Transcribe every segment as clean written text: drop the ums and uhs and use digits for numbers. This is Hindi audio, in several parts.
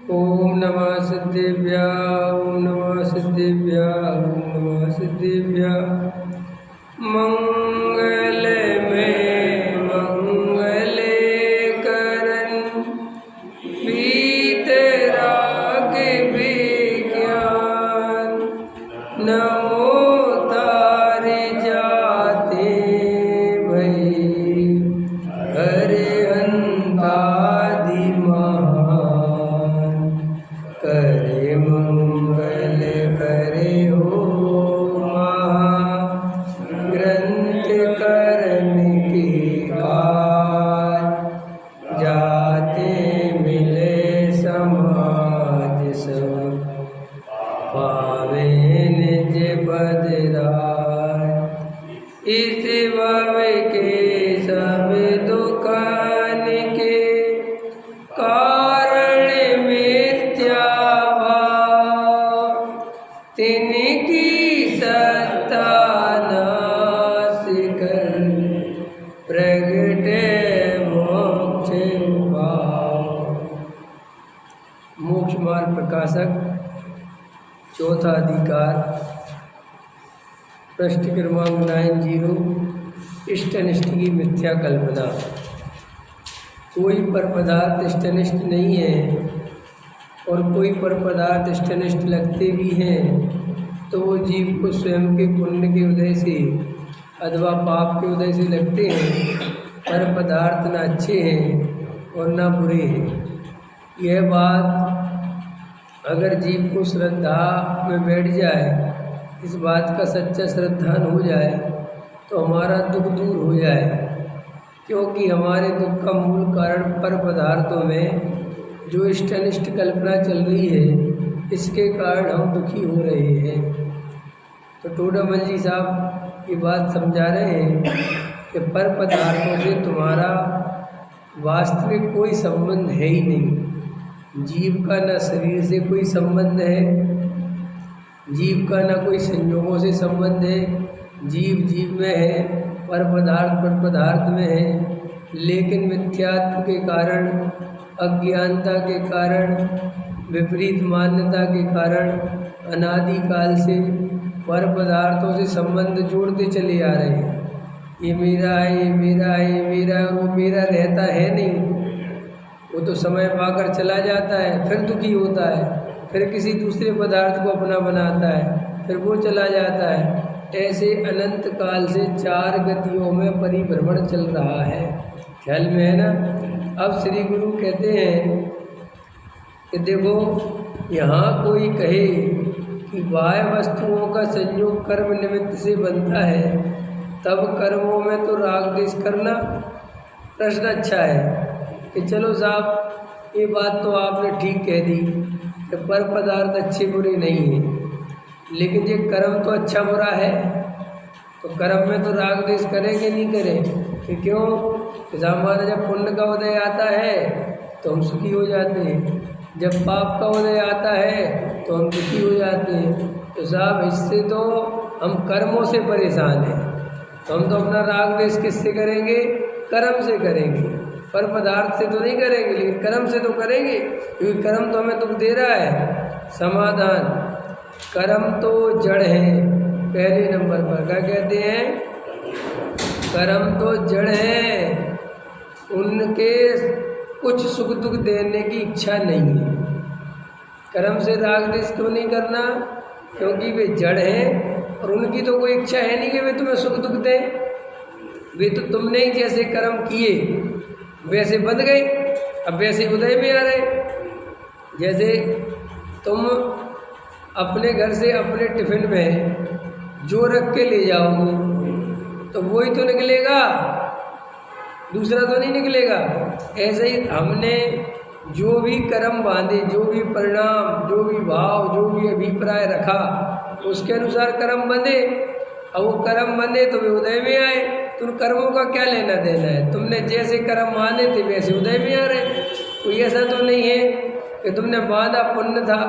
ओम नमः सिद्धेभ्यः ओम नमः सिद्धेभ्यः ओम नमः सिद्धेभ्यः। मंगल में मंगले करन वीतराग विज्ञान। नमो तारे जाते भई अरिहंतादि महान। करे मंगल करे हो ग्रंथ करन की काज। जाते मिले समाज सब पावे निज बदराज। इस भव के सब दुकान के कारण मिथ्या भाव। तिनकी सत्ता नाश कर प्रगटे मोक्ष भाव। मोक्ष मार्ग प्रकाशक चौथा अधिकार पृष्ठ क्रमांक 90। इष्टनिष्ठ की मिथ्या कल्पना। कोई पर पदार्थ इष्टनिष्ठ नहीं है और कोई पर पदार्थ इष्टनिष्ठ लगते भी हैं तो वो जीव को स्वयं के पुण्य के उदय से अथवा पाप के उदय से लगते हैं। पर पदार्थ न अच्छे हैं और न बुरे हैं। यह बात अगर जीव को श्रद्धा में बैठ जाए, इस बात का सच्चा श्रद्धान हो जाए तो हमारा दुख दूर हो जाए। क्योंकि हमारे दुख का मूल कारण पर पदार्थों में जो इष्ट अनिष्ट कल्पना चल रही है, इसके कारण हम दुखी हो रहे हैं। तो टोडामल जी साहब ये बात समझा रहे हैं कि पर पदार्थों से तुम्हारा वास्तविक कोई संबंध है ही नहीं। जीव का न शरीर से कोई संबंध है, जीव का न कोई संयोगों से संबंध है। जीव जीव में है, पर पदार्थ में है। लेकिन मिथ्यात्व के कारण, अज्ञानता के कारण, विपरीत मान्यता के कारण अनादिकाल से पर पदार्थों से संबंध जोड़ते चले आ रहे हैं। ये मेरा है, ये मेरा है, ये मेरा है, वो मेरा रहता है नहीं। वो तो समय पाकर चला जाता है, फिर दुखी होता है, फिर किसी दूसरे पदार्थ को अपना बनाता है, फिर वो चला जाता है। ऐसे अनंत काल से 4 गतियों में परिभ्रमण चल रहा है। ख्याल में है ना। अब श्री गुरु कहते हैं कि देखो, यहाँ कोई कहे कि बाह्य वस्तुओं का संयोग कर्म निमित्त से बनता है, तब कर्मों में तो राग द्वेष करना। प्रश्न अच्छा है कि चलो साहब, ये बात तो आपने ठीक कह दी कि पर पदार्थ अच्छे बुरे नहीं हैं, लेकिन ये कर्म तो अच्छा बुरा है, तो कर्म में तो राग द्वेष करेंगे नहीं करें कि क्यों? कि हमारा जब पुण्य का उदय आता है तो हम सुखी हो जाते हैं, जब पाप का उदय आता है तो हम दुखी हो जाते हैं। तो साहब इससे तो हम कर्मों से परेशान हैं। तो हम तो अपना राग द्वेष किससे करेंगे? कर्म से करेंगे। पर पदार्थ से तो नहीं करेंगे, लेकिन कर्म से तो करेंगे, क्योंकि कर्म तो हमें दुख दे रहा है। समाधान, कर्म तो जड़ है। पहले नंबर पर क्या कहते हैं? कर्म तो जड़ है, उनके कुछ सुख दुख देने की इच्छा नहीं है। कर्म से राग द्वेष क्यों नहीं करना? क्योंकि वे जड़ हैं और उनकी तो कोई इच्छा है नहीं कि वे तुम्हें सुख दुख दें। वे तो तुमने ही जैसे कर्म किए वैसे बन गए, अब वैसे उदय में आ रहे। जैसे तुम अपने घर से अपने टिफिन में जो रख के ले जाओगे तो वही तो निकलेगा, दूसरा तो नहीं निकलेगा। ऐसे ही हमने जो भी कर्म बांधे, जो भी परिणाम, जो भी भाव, जो भी अभिप्राय रखा, उसके अनुसार कर्म बंधे। अब वो कर्म बंधे तो वे उदय में आए। तुम कर्मों का क्या लेना देना है? तुमने जैसे कर्म माने थे वैसे उदय में आ रहे। कोई ऐसा तो नहीं है कि तुमने बांधा पुण्य था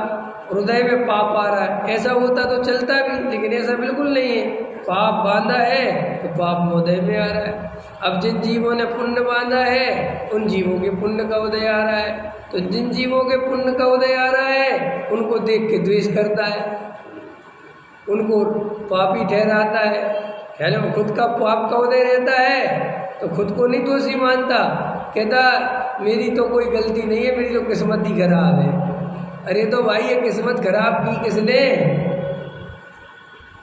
हृदय में पाप आ रहा है। ऐसा होता तो चलता भी, लेकिन ऐसा बिल्कुल नहीं है। पाप बांधा है तो पाप उदय में आ रहा है। अब जिन जीवों ने पुण्य बांधा है उन जीवों के पुण्य का उदय आ रहा है। तो जिन जीवों के पुण्य का उदय आ रहा है उनको देख के द्वेष करता है, उनको पापी ठहराता है। है ना, खुद का पाप का उदय रहता है तो खुद को नहीं दोषी मानता, कहता मेरी तो कोई गलती नहीं है, मेरी तो किस्मत ही खराब है। अरे तो भाई ये किस्मत खराब की किसने?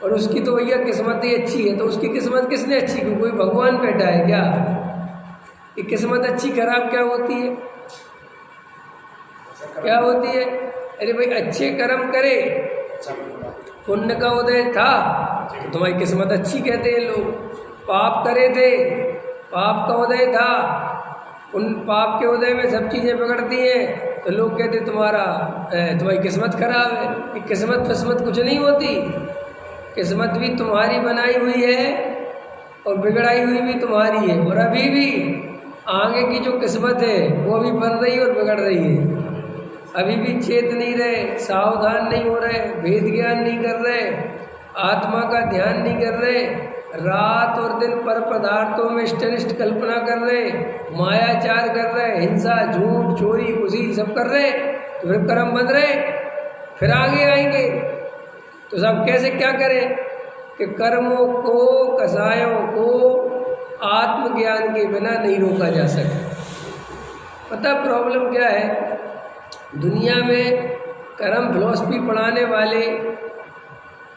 और उसकी तो भैया किस्मत ही अच्छी है, तो उसकी किस्मत किसने अच्छी की? कोई भगवान बैठा है क्या? ये किस्मत अच्छी खराब क्या होती है? क्या होती है? अरे भाई अच्छे कर्म करे, पुण्य का उदय था तो तुम्हारी किस्मत अच्छी कहते हैं लोग। पाप करे थे, पाप का उदय था, उन पाप के उदय में सब चीज़ें बिगड़ती हैं तो लोग कहते तुम्हारी किस्मत खराब है। ये किस्मत फिस्मत कुछ नहीं होती, किस्मत भी तुम्हारी बनाई हुई है और बिगड़ाई हुई भी तुम्हारी है। और अभी भी आगे की जो किस्मत है वो अभी बन रही है और बिगड़ रही है। अभी भी चेत नहीं रहे, सावधान नहीं हो रहे, भेद ज्ञान नहीं कर रहे, आत्मा का ध्यान नहीं कर रहे, रात और दिन पर पदार्थों में इष्टनिष्ट कल्पना कर रहे, मायाचार कर रहे, हिंसा झूठ चोरी कुशील सब कर रहे, तो फिर कर्म बन रहे, फिर आगे आएंगे। तो सब कैसे क्या करें कि कर्मों को, कसायों को आत्मज्ञान के बिना नहीं रोका जा सकता। पता प्रॉब्लम क्या है? दुनिया में कर्म फिलॉसफी पढ़ाने वाले,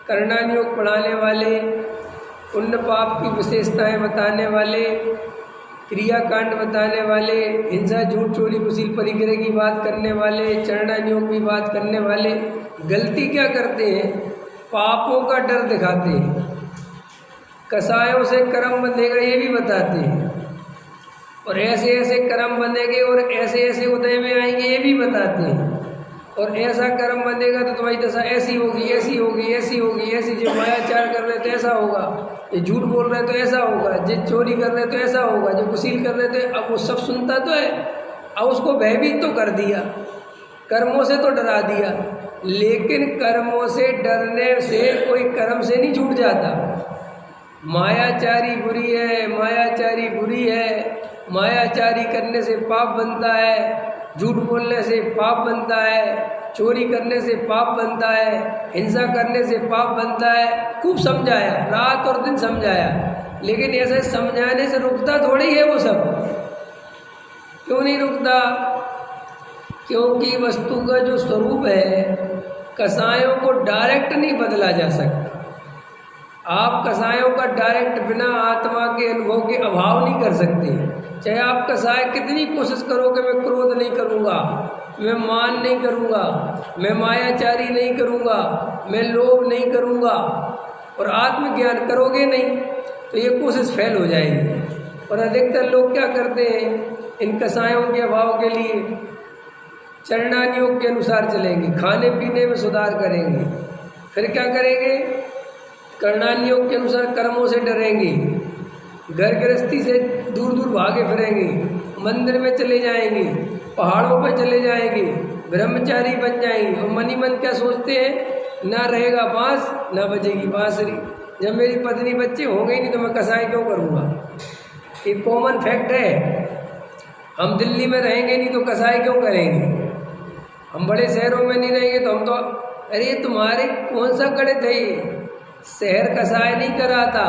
कर्णानुयोग पढ़ाने वाले, पुण्य पाप की विशेषताएं बताने वाले, क्रियाकांड बताने वाले, हिंसा झूठ चोरी कुशील परिग्रह की बात करने वाले, चरणानुयोग की बात करने वाले गलती क्या करते हैं? पापों का डर दिखाते हैं, कसायों से कर्म बंधेगा ये भी बताते हैं, और ऐसे ऐसे कर्म बंधेंगे और ऐसे ऐसे उदय में आएंगे ये भी बताते हैं, और ऐसा कर्म बंधेगा तो तुम्हारी दशा ऐसी होगी, ऐसी होगी, ऐसी होगी, ऐसी। जो मायाचार कर रहे तो ऐसा होगा, ये झूठ बोल रहे तो ऐसा होगा, जो चोरी कर रहे तो ऐसा होगा, जो कुशील कर रहे तो। अब वो सब सुनता तो है, अब उसको भयभीत तो कर दिया, कर्मों से तो डरा दिया, लेकिन कर्मों से डरने से कोई कर्म से नहीं छूट जाता। मायाचारी बुरी है, मायाचारी बुरी है, मायाचारी करने से पाप बनता है, झूठ बोलने से पाप बनता है, चोरी करने से पाप बनता है, हिंसा करने से पाप बनता है। खूब समझाया, रात और दिन समझाया, लेकिन ऐसे समझाने से रुकता थोड़ी है वो सब। क्यों नहीं रुकता? क्योंकि वस्तु का जो स्वरूप है कसायों को डायरेक्ट नहीं बदला जा सकता। आप कसायों का डायरेक्ट बिना आत्मा के अनुभव के अभाव नहीं कर सकते। चाहे आप कसाय कितनी कोशिश करो कि मैं क्रोध नहीं करूँगा, मैं मान नहीं करूँगा, मैं मायाचारी नहीं करूँगा, मैं लोभ नहीं करूँगा, और आत्मज्ञान करोगे नहीं तो ये कोशिश फेल हो जाएगी। और अधिकतर लोग क्या करते हैं? इन कसायों के अभाव के लिए चरणानुयोग के अनुसार चलेंगे, खाने पीने में सुधार करेंगे, फिर क्या करेंगे? कर्णानुयोग के अनुसार कर्मों से डरेंगे, घर गृहस्थी से दूर दूर भागे फिरेंगे, मंदिर में चले जाएंगे, पहाड़ों पर चले जाएंगे, ब्रह्मचारी बन जाएंगे। और मन ही मन क्या सोचते हैं? ना रहेगा बांस ना बजेगी बांसुरी। जब मेरी पत्नी बच्चे होंगे ही नहीं तो मैं कसाई क्यों करूँगा? ये कॉमन फैक्ट है। हम दिल्ली में रहेंगे नहीं तो कसाई क्यों करेंगे? हम बड़े शहरों में नहीं रहेंगे तो हम तो, अरे तुम्हारे कौन सा गणित है ये? शहर कसाय नहीं कराता।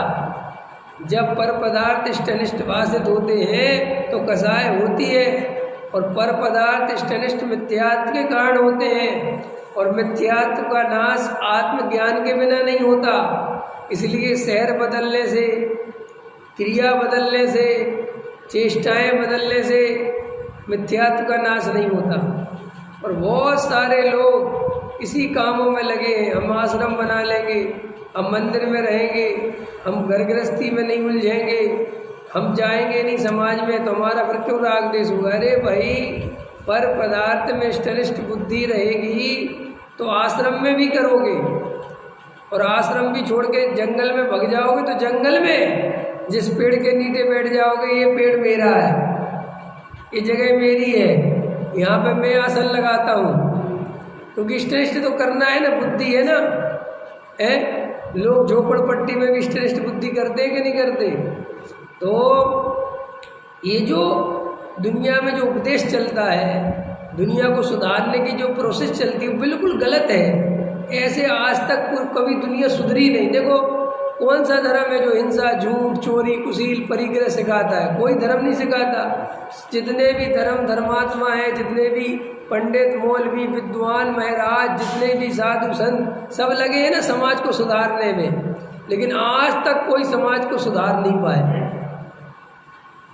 जब पर पदार्थ इष्टनिष्ठ बाधित होते हैं तो कसाय होती है, और पर पदार्थ इष्टनिष्ठ मिथ्यात्व के कारण होते हैं, और मिथ्यात्व का नाश आत्मज्ञान के बिना नहीं होता। इसलिए शहर बदलने से, क्रिया बदलने से, चेष्टाएं बदलने से मिथ्यात्व का नाश नहीं होता। और बहुत सारे लोग इसी कामों में लगे हैं। हम आश्रम बना लेंगे, हम मंदिर में रहेंगे, हम घर गृहस्थी में नहीं उलझेंगे, हम जाएंगे नहीं समाज में तो हमारा फिर क्यों राग द्वेष होगा? अरे भाई, पर पदार्थ में इष्टनिष्ठ बुद्धि रहेगी तो आश्रम में भी करोगे, और आश्रम भी छोड़ के जंगल में भग जाओगे तो जंगल में जिस पेड़ के नीचे बैठ जाओगे, ये पेड़ मेरा है, ये जगह मेरी है, यहाँ पे मैं आसन लगाता हूँ, क्योंकि इष्टनिष्ठ तो करना है ना, बुद्धि है ना, है। लोग झोपड़पट्टी में भी इष्टनिष्ठ बुद्धि करते हैं कि नहीं करते? तो ये जो दुनिया में जो उपदेश चलता है, दुनिया को सुधारने की जो प्रोसेस चलती है, बिल्कुल गलत है। ऐसे आज तक कभी दुनिया सुधरी नहीं। देखो कौन सा धर्म है जो हिंसा, झूठ, चोरी, कुशील, परिग्रह सिखाता है? कोई धर्म नहीं सिखाता। जितने भी धर्मात्मा हैं, जितने भी पंडित, मौलवी, विद्वान, महाराज, जितने भी साधु संत, सब लगे हैं ना समाज को सुधारने में, लेकिन आज तक कोई समाज को सुधार नहीं पाए।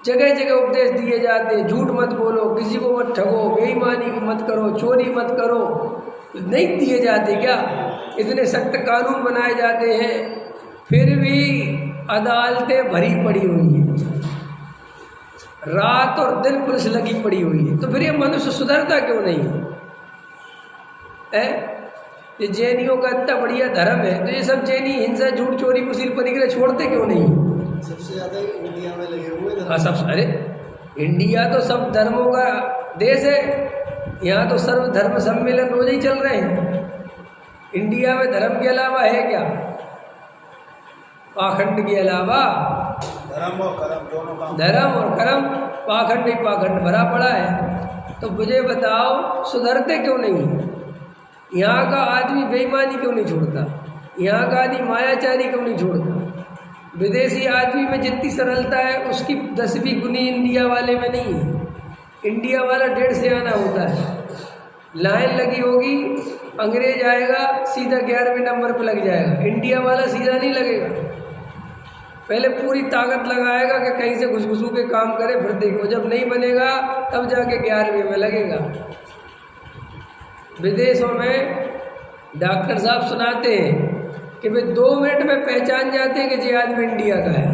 जगह जगह उपदेश दिए जाते हैं, झूठ मत बोलो, किसी को मत ठगो, बेईमानी मत करो, चोरी मत करो, नहीं दिए जाते क्या? इतने सख्त कानून बनाए जाते हैं, फिर भी अदालतें भरी पड़ी हुई हैं, रात और दिन पुलिस लगी पड़ी हुई है। तो फिर ये मनुष्य सुधरता क्यों नहीं है? ये जैनियों का इतना बढ़िया धर्म है, तो ये सब जैनी हिंसा, झूठ, चोरी, कुशील, परिग्रह छोड़ते क्यों नहीं? सबसे ज़्यादा इंडिया में लगे हुए हैं। हाँ, सब। अरे इंडिया तो सब धर्मों का देश है, यहाँ तो सर्व धर्म सम्मेलन रोज ही चल रहे हैं। इंडिया में धर्म के अलावा है क्या? पाखंड के अलावा धर्म और कर्म दोनों का, धर्म और कर्म, पाखंड ही पाखंड भरा पड़ा है। तो मुझे बताओ सुधरते क्यों नहीं? यहाँ का आदमी बेईमानी क्यों नहीं छोड़ता? यहाँ का आदमी मायाचारी क्यों नहीं छोड़ता? विदेशी आदमी में जितनी सरलता है उसकी 10वीं गुनी इंडिया वाले में नहीं है। इंडिया वाला 1.5 से आना होता है, लाइन लगी होगी, अंग्रेज आएगा सीधा 11वें नंबर पर लग जाएगा। इंडिया वाला सीधा नहीं लगेगा, पहले पूरी ताकत लगाएगा कि कहीं से घुसघुसू के काम करे, फिर देखो जब नहीं बनेगा तब जाके 11वें में लगेगा। विदेशों में डॉक्टर साहब सुनाते हैं कि वे 2 मिनट में पहचान जाते हैं कि ये आदमी इंडिया का है।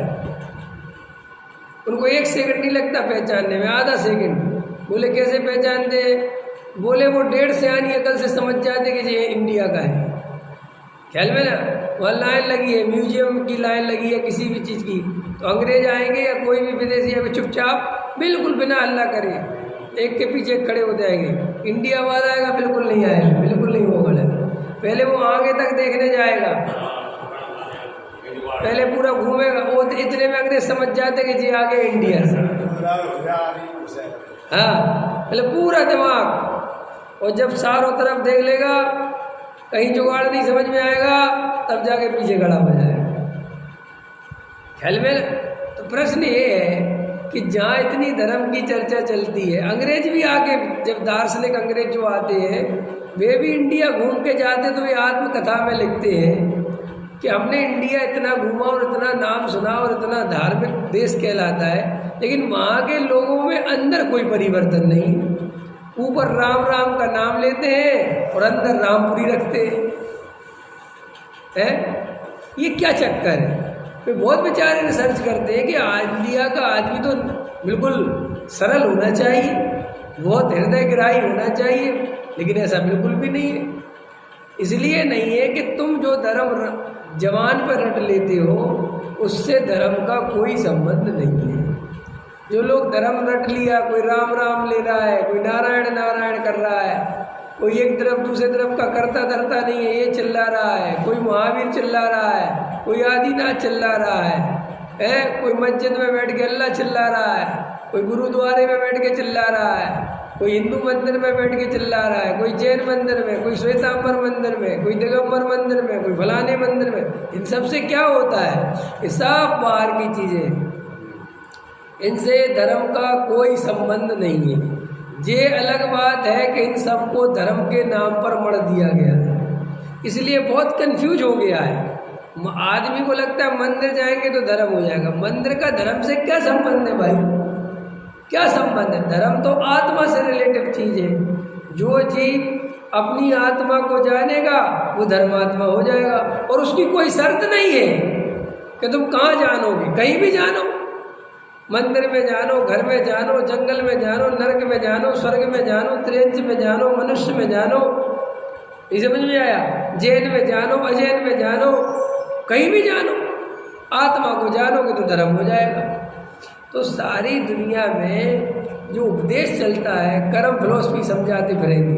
उनको 1 सेकंड नहीं लगता पहचानने में, आधा सेकंड। बोले कैसे पहचानते? बोले वो 1.5 से आनी अकल से समझ जाते कि ये इंडिया का है। ख्याल में ना, वहाँ लाइन लगी है, म्यूजियम की लाइन लगी है किसी भी चीज़ की, तो अंग्रेज आएंगे या कोई भी विदेशी आएंगे, चुपचाप बिल्कुल बिना हल्ला करे एक के पीछे खड़े हो जाएंगे। इंडिया वाला आएगा बिल्कुल नहीं आएगा, बिल्कुल नहीं होगा। पहले वो आगे तक देखने जाएगा, पहले पूरा घूमेगा, वो इतने में अंग्रेज समझ जाते कि जी आगे इंडिया से। हाँ, पहले पूरा दिमाग, और जब चारों तरफ देख लेगा कहीं जुगाड़ नहीं समझ में आएगा तब जाके पीछे खड़ा हो जाएगा। ख्याल में? तो प्रश्न ये है कि जहाँ इतनी धर्म की चर्चा चलती है, अंग्रेज भी आके, जब दार्शनिक अंग्रेज जो आते हैं वे भी इंडिया घूम के जाते तो वे आत्मकथा में लिखते हैं कि हमने इंडिया इतना घूमा और इतना नाम सुना और इतना धार्मिक देश कहलाता है, लेकिन वहाँ के लोगों में अंदर कोई परिवर्तन नहीं। ऊपर राम राम का नाम लेते हैं और अंदर रामपुरी रखते हैं। ये क्या चक्कर है? वे बहुत बेचारे रिसर्च करते हैं कि इंडिया का आदमी तो बिल्कुल सरल होना चाहिए, बहुत हृदय ग्राही होना चाहिए, लेकिन ऐसा बिल्कुल भी नहीं है। इसलिए नहीं है कि तुम जो धर्म जवान पर रट लेते हो उससे धर्म का कोई संबंध नहीं है। जो लोग धर्म रट लिया, कोई राम राम ले रहा है, कोई नारायण नारायण कर रहा है, कोई एक तरफ दूसरे तरफ का करता धरता नहीं है, ये चिल्ला रहा है, कोई महावीर चिल्ला रहा है, कोई आदिनाथ चिल्ला रहा है, कोई मस्जिद में बैठ के अल्लाह चिल्ला रहा है, कोई गुरुद्वारे में बैठ के चिल्ला रहा है, कोई हिंदू मंदिर में बैठ के चिल्ला रहा है, कोई जैन मंदिर में, कोई श्वेतांबर मंदिर में, कोई दिगंबर मंदिर में, कोई फलाने मंदिर में। इन सब से क्या होता है? ये सब बाहर की चीज़ें, इनसे धर्म का कोई संबंध नहीं है। ये अलग बात है कि इन सबको धर्म के नाम पर मढ़ दिया गया है, इसलिए बहुत कंफ्यूज हो गया है। आदमी को लगता है मंदिर जाएंगे तो धर्म हो जाएगा। मंदिर का धर्म से क्या संबंध है भाई? क्या संबंध है? धर्म तो आत्मा से रिलेटिव चीज़ है। जो जीव अपनी आत्मा को जानेगा वो धर्मात्मा हो जाएगा, और उसकी कोई शर्त नहीं है कि तुम कहाँ जानोगे, कहीं भी जानो, मंदिर में जानो, घर में जानो, जंगल में जानो, नरक में जानो, स्वर्ग में जानो, त्रियंच में जानो, मनुष्य में जानो। ये समझ में आया? जैन में जानो, अजैन में जानो, कहीं भी जानो, आत्मा को जानोगे तो धर्म हो जाएगा। तो सारी दुनिया में जो उपदेश चलता है, कर्म फिलॉसफी समझाते फिरेंगे,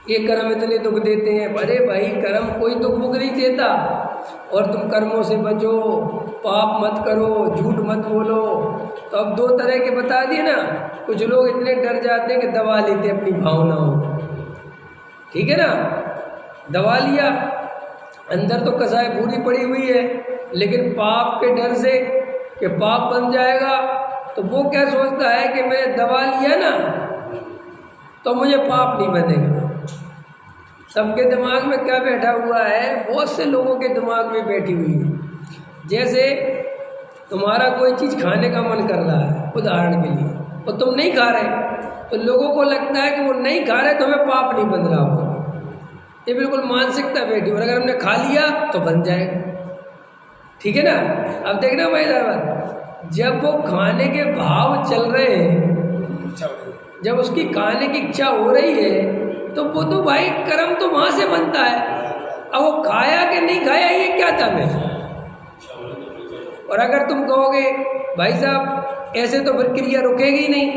ये कर्म इतने दुख देते हैं। अरे भाई कर्म कोई दुख बुख नहीं देता। और तुम कर्मों से बचो, पाप मत करो, झूठ मत बोलो। तो अब दो तरह के बता दिए ना। कुछ लोग इतने डर जाते हैं कि दबा लेते अपनी भावनाओं, ठीक है ना, दबा लिया, अंदर तो कसाई पूरी पड़ी हुई है, लेकिन पाप के डर से कि पाप बन जाएगा, तो वो क्या सोचता है कि मैंने दबा लिया ना तो मुझे पाप नहीं बनेगा। सबके दिमाग में क्या बैठा हुआ है, बहुत से लोगों के दिमाग में बैठी हुई है। जैसे तुम्हारा कोई चीज़ खाने का मन कर रहा है उदाहरण के लिए, और तुम नहीं खा रहे, तो लोगों को लगता है कि वो नहीं खा रहे तो हमें पाप नहीं बन रहा होगा। ये बिल्कुल मानसिकता बैठी, और अगर हमने खा लिया तो बन जाएगा, ठीक है ना। अब देखना भाई साहब, जब वो खाने के भाव चल रहे हैं, जब उसकी खाने की इच्छा हो रही है, तो वो तो भाई कर्म तो वहाँ से बनता है। अब वो खाया कि नहीं खाया ये क्या तब है। और अगर तुम कहोगे भाई साहब ऐसे तो फिर क्रिया रुकेगी नहीं,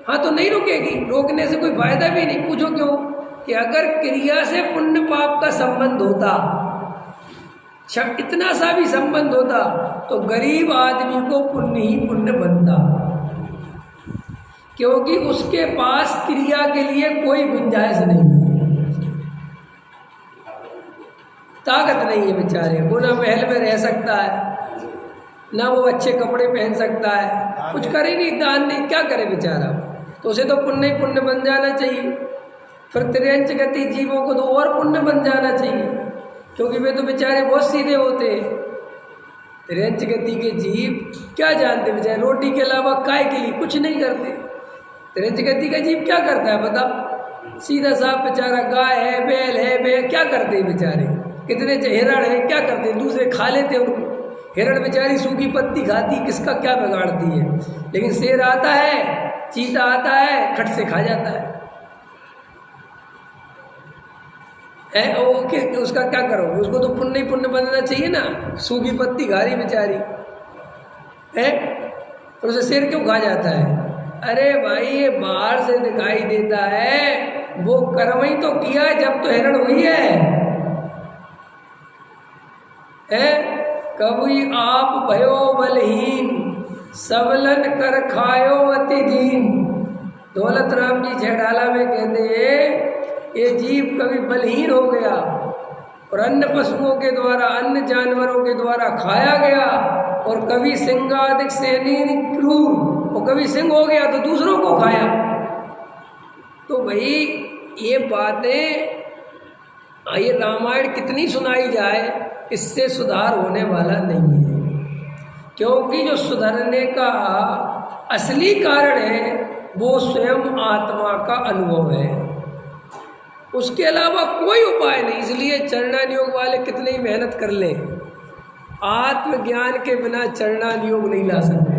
हाँ तो नहीं रुकेगी, रोकने से कोई फायदा भी नहीं। पूछो क्यों? कि अगर क्रिया से पुण्य पाप का संबंध होता, इतना सा भी संबंध होता, तो गरीब आदमी को पुण्य ही पुण्य बनता, क्योंकि उसके पास क्रिया के लिए कोई गुंजाइश नहीं है, ताकत नहीं है बेचारे को, ना महल में रह सकता है, ना वो अच्छे कपड़े पहन सकता है, कुछ करे नहीं, दान नहीं, क्या करे बेचारा। तो उसे तो पुण्य ही पुण्य बन जाना चाहिए। फिर त्रियंच गति जीवों को तो और पुण्य बन जाना चाहिए, क्योंकि वे तो बेचारे बहुत सीधे होते हैं। त्रियंच गति के जीव क्या जानते बेचारे, रोटी के अलावा काय के लिए कुछ नहीं करते। त्रियंच गति का जीव क्या करता है बता, सीधा साफ बेचारा, गाय है, बैल है, क्या करते हैं बेचारे, कितने हिरण है, क्या करते हैं, दूसरे खा लेते हैं उनको। हिरण बेचारी सूखी पत्ती खाती, किसका क्या बिगाड़ती है, लेकिन शेर आता है, चीता आता है, खट से खा जाता है। उसका क्या करो, उसको तो पुण्य ही पुण्य बनना चाहिए ना, सूखी पत्ती खा रही बेचारी है, तो उसे शेर क्यों खा जाता है? अरे भाई ये बाहर से दिखाई देता है, वो कर्म ही तो किया जब तो हिरण हुई है। कभी आप भयो बलहीन, सबलन कर खायो अति दीन। दौलत राम जी छेड़ाला में कहते हैं ये जीव कभी बलहीन हो गया और अन्य पशुओं के द्वारा, अन्य जानवरों के द्वारा खाया गया, और कभी सिंगादिक सेनी क्रूर, और कभी सिंह हो गया तो दूसरों को खाया। तो भाई ये बातें, ये रामायण कितनी सुनाई जाए, इससे सुधार होने वाला नहीं है, क्योंकि जो सुधरने का असली कारण है वो स्वयं आत्मा का अनुभव है, उसके अलावा कोई उपाय नहीं। इसलिए चरणान योग वाले कितने ही मेहनत कर लें, आत्मज्ञान के बिना चरणान योग नहीं ला सकते।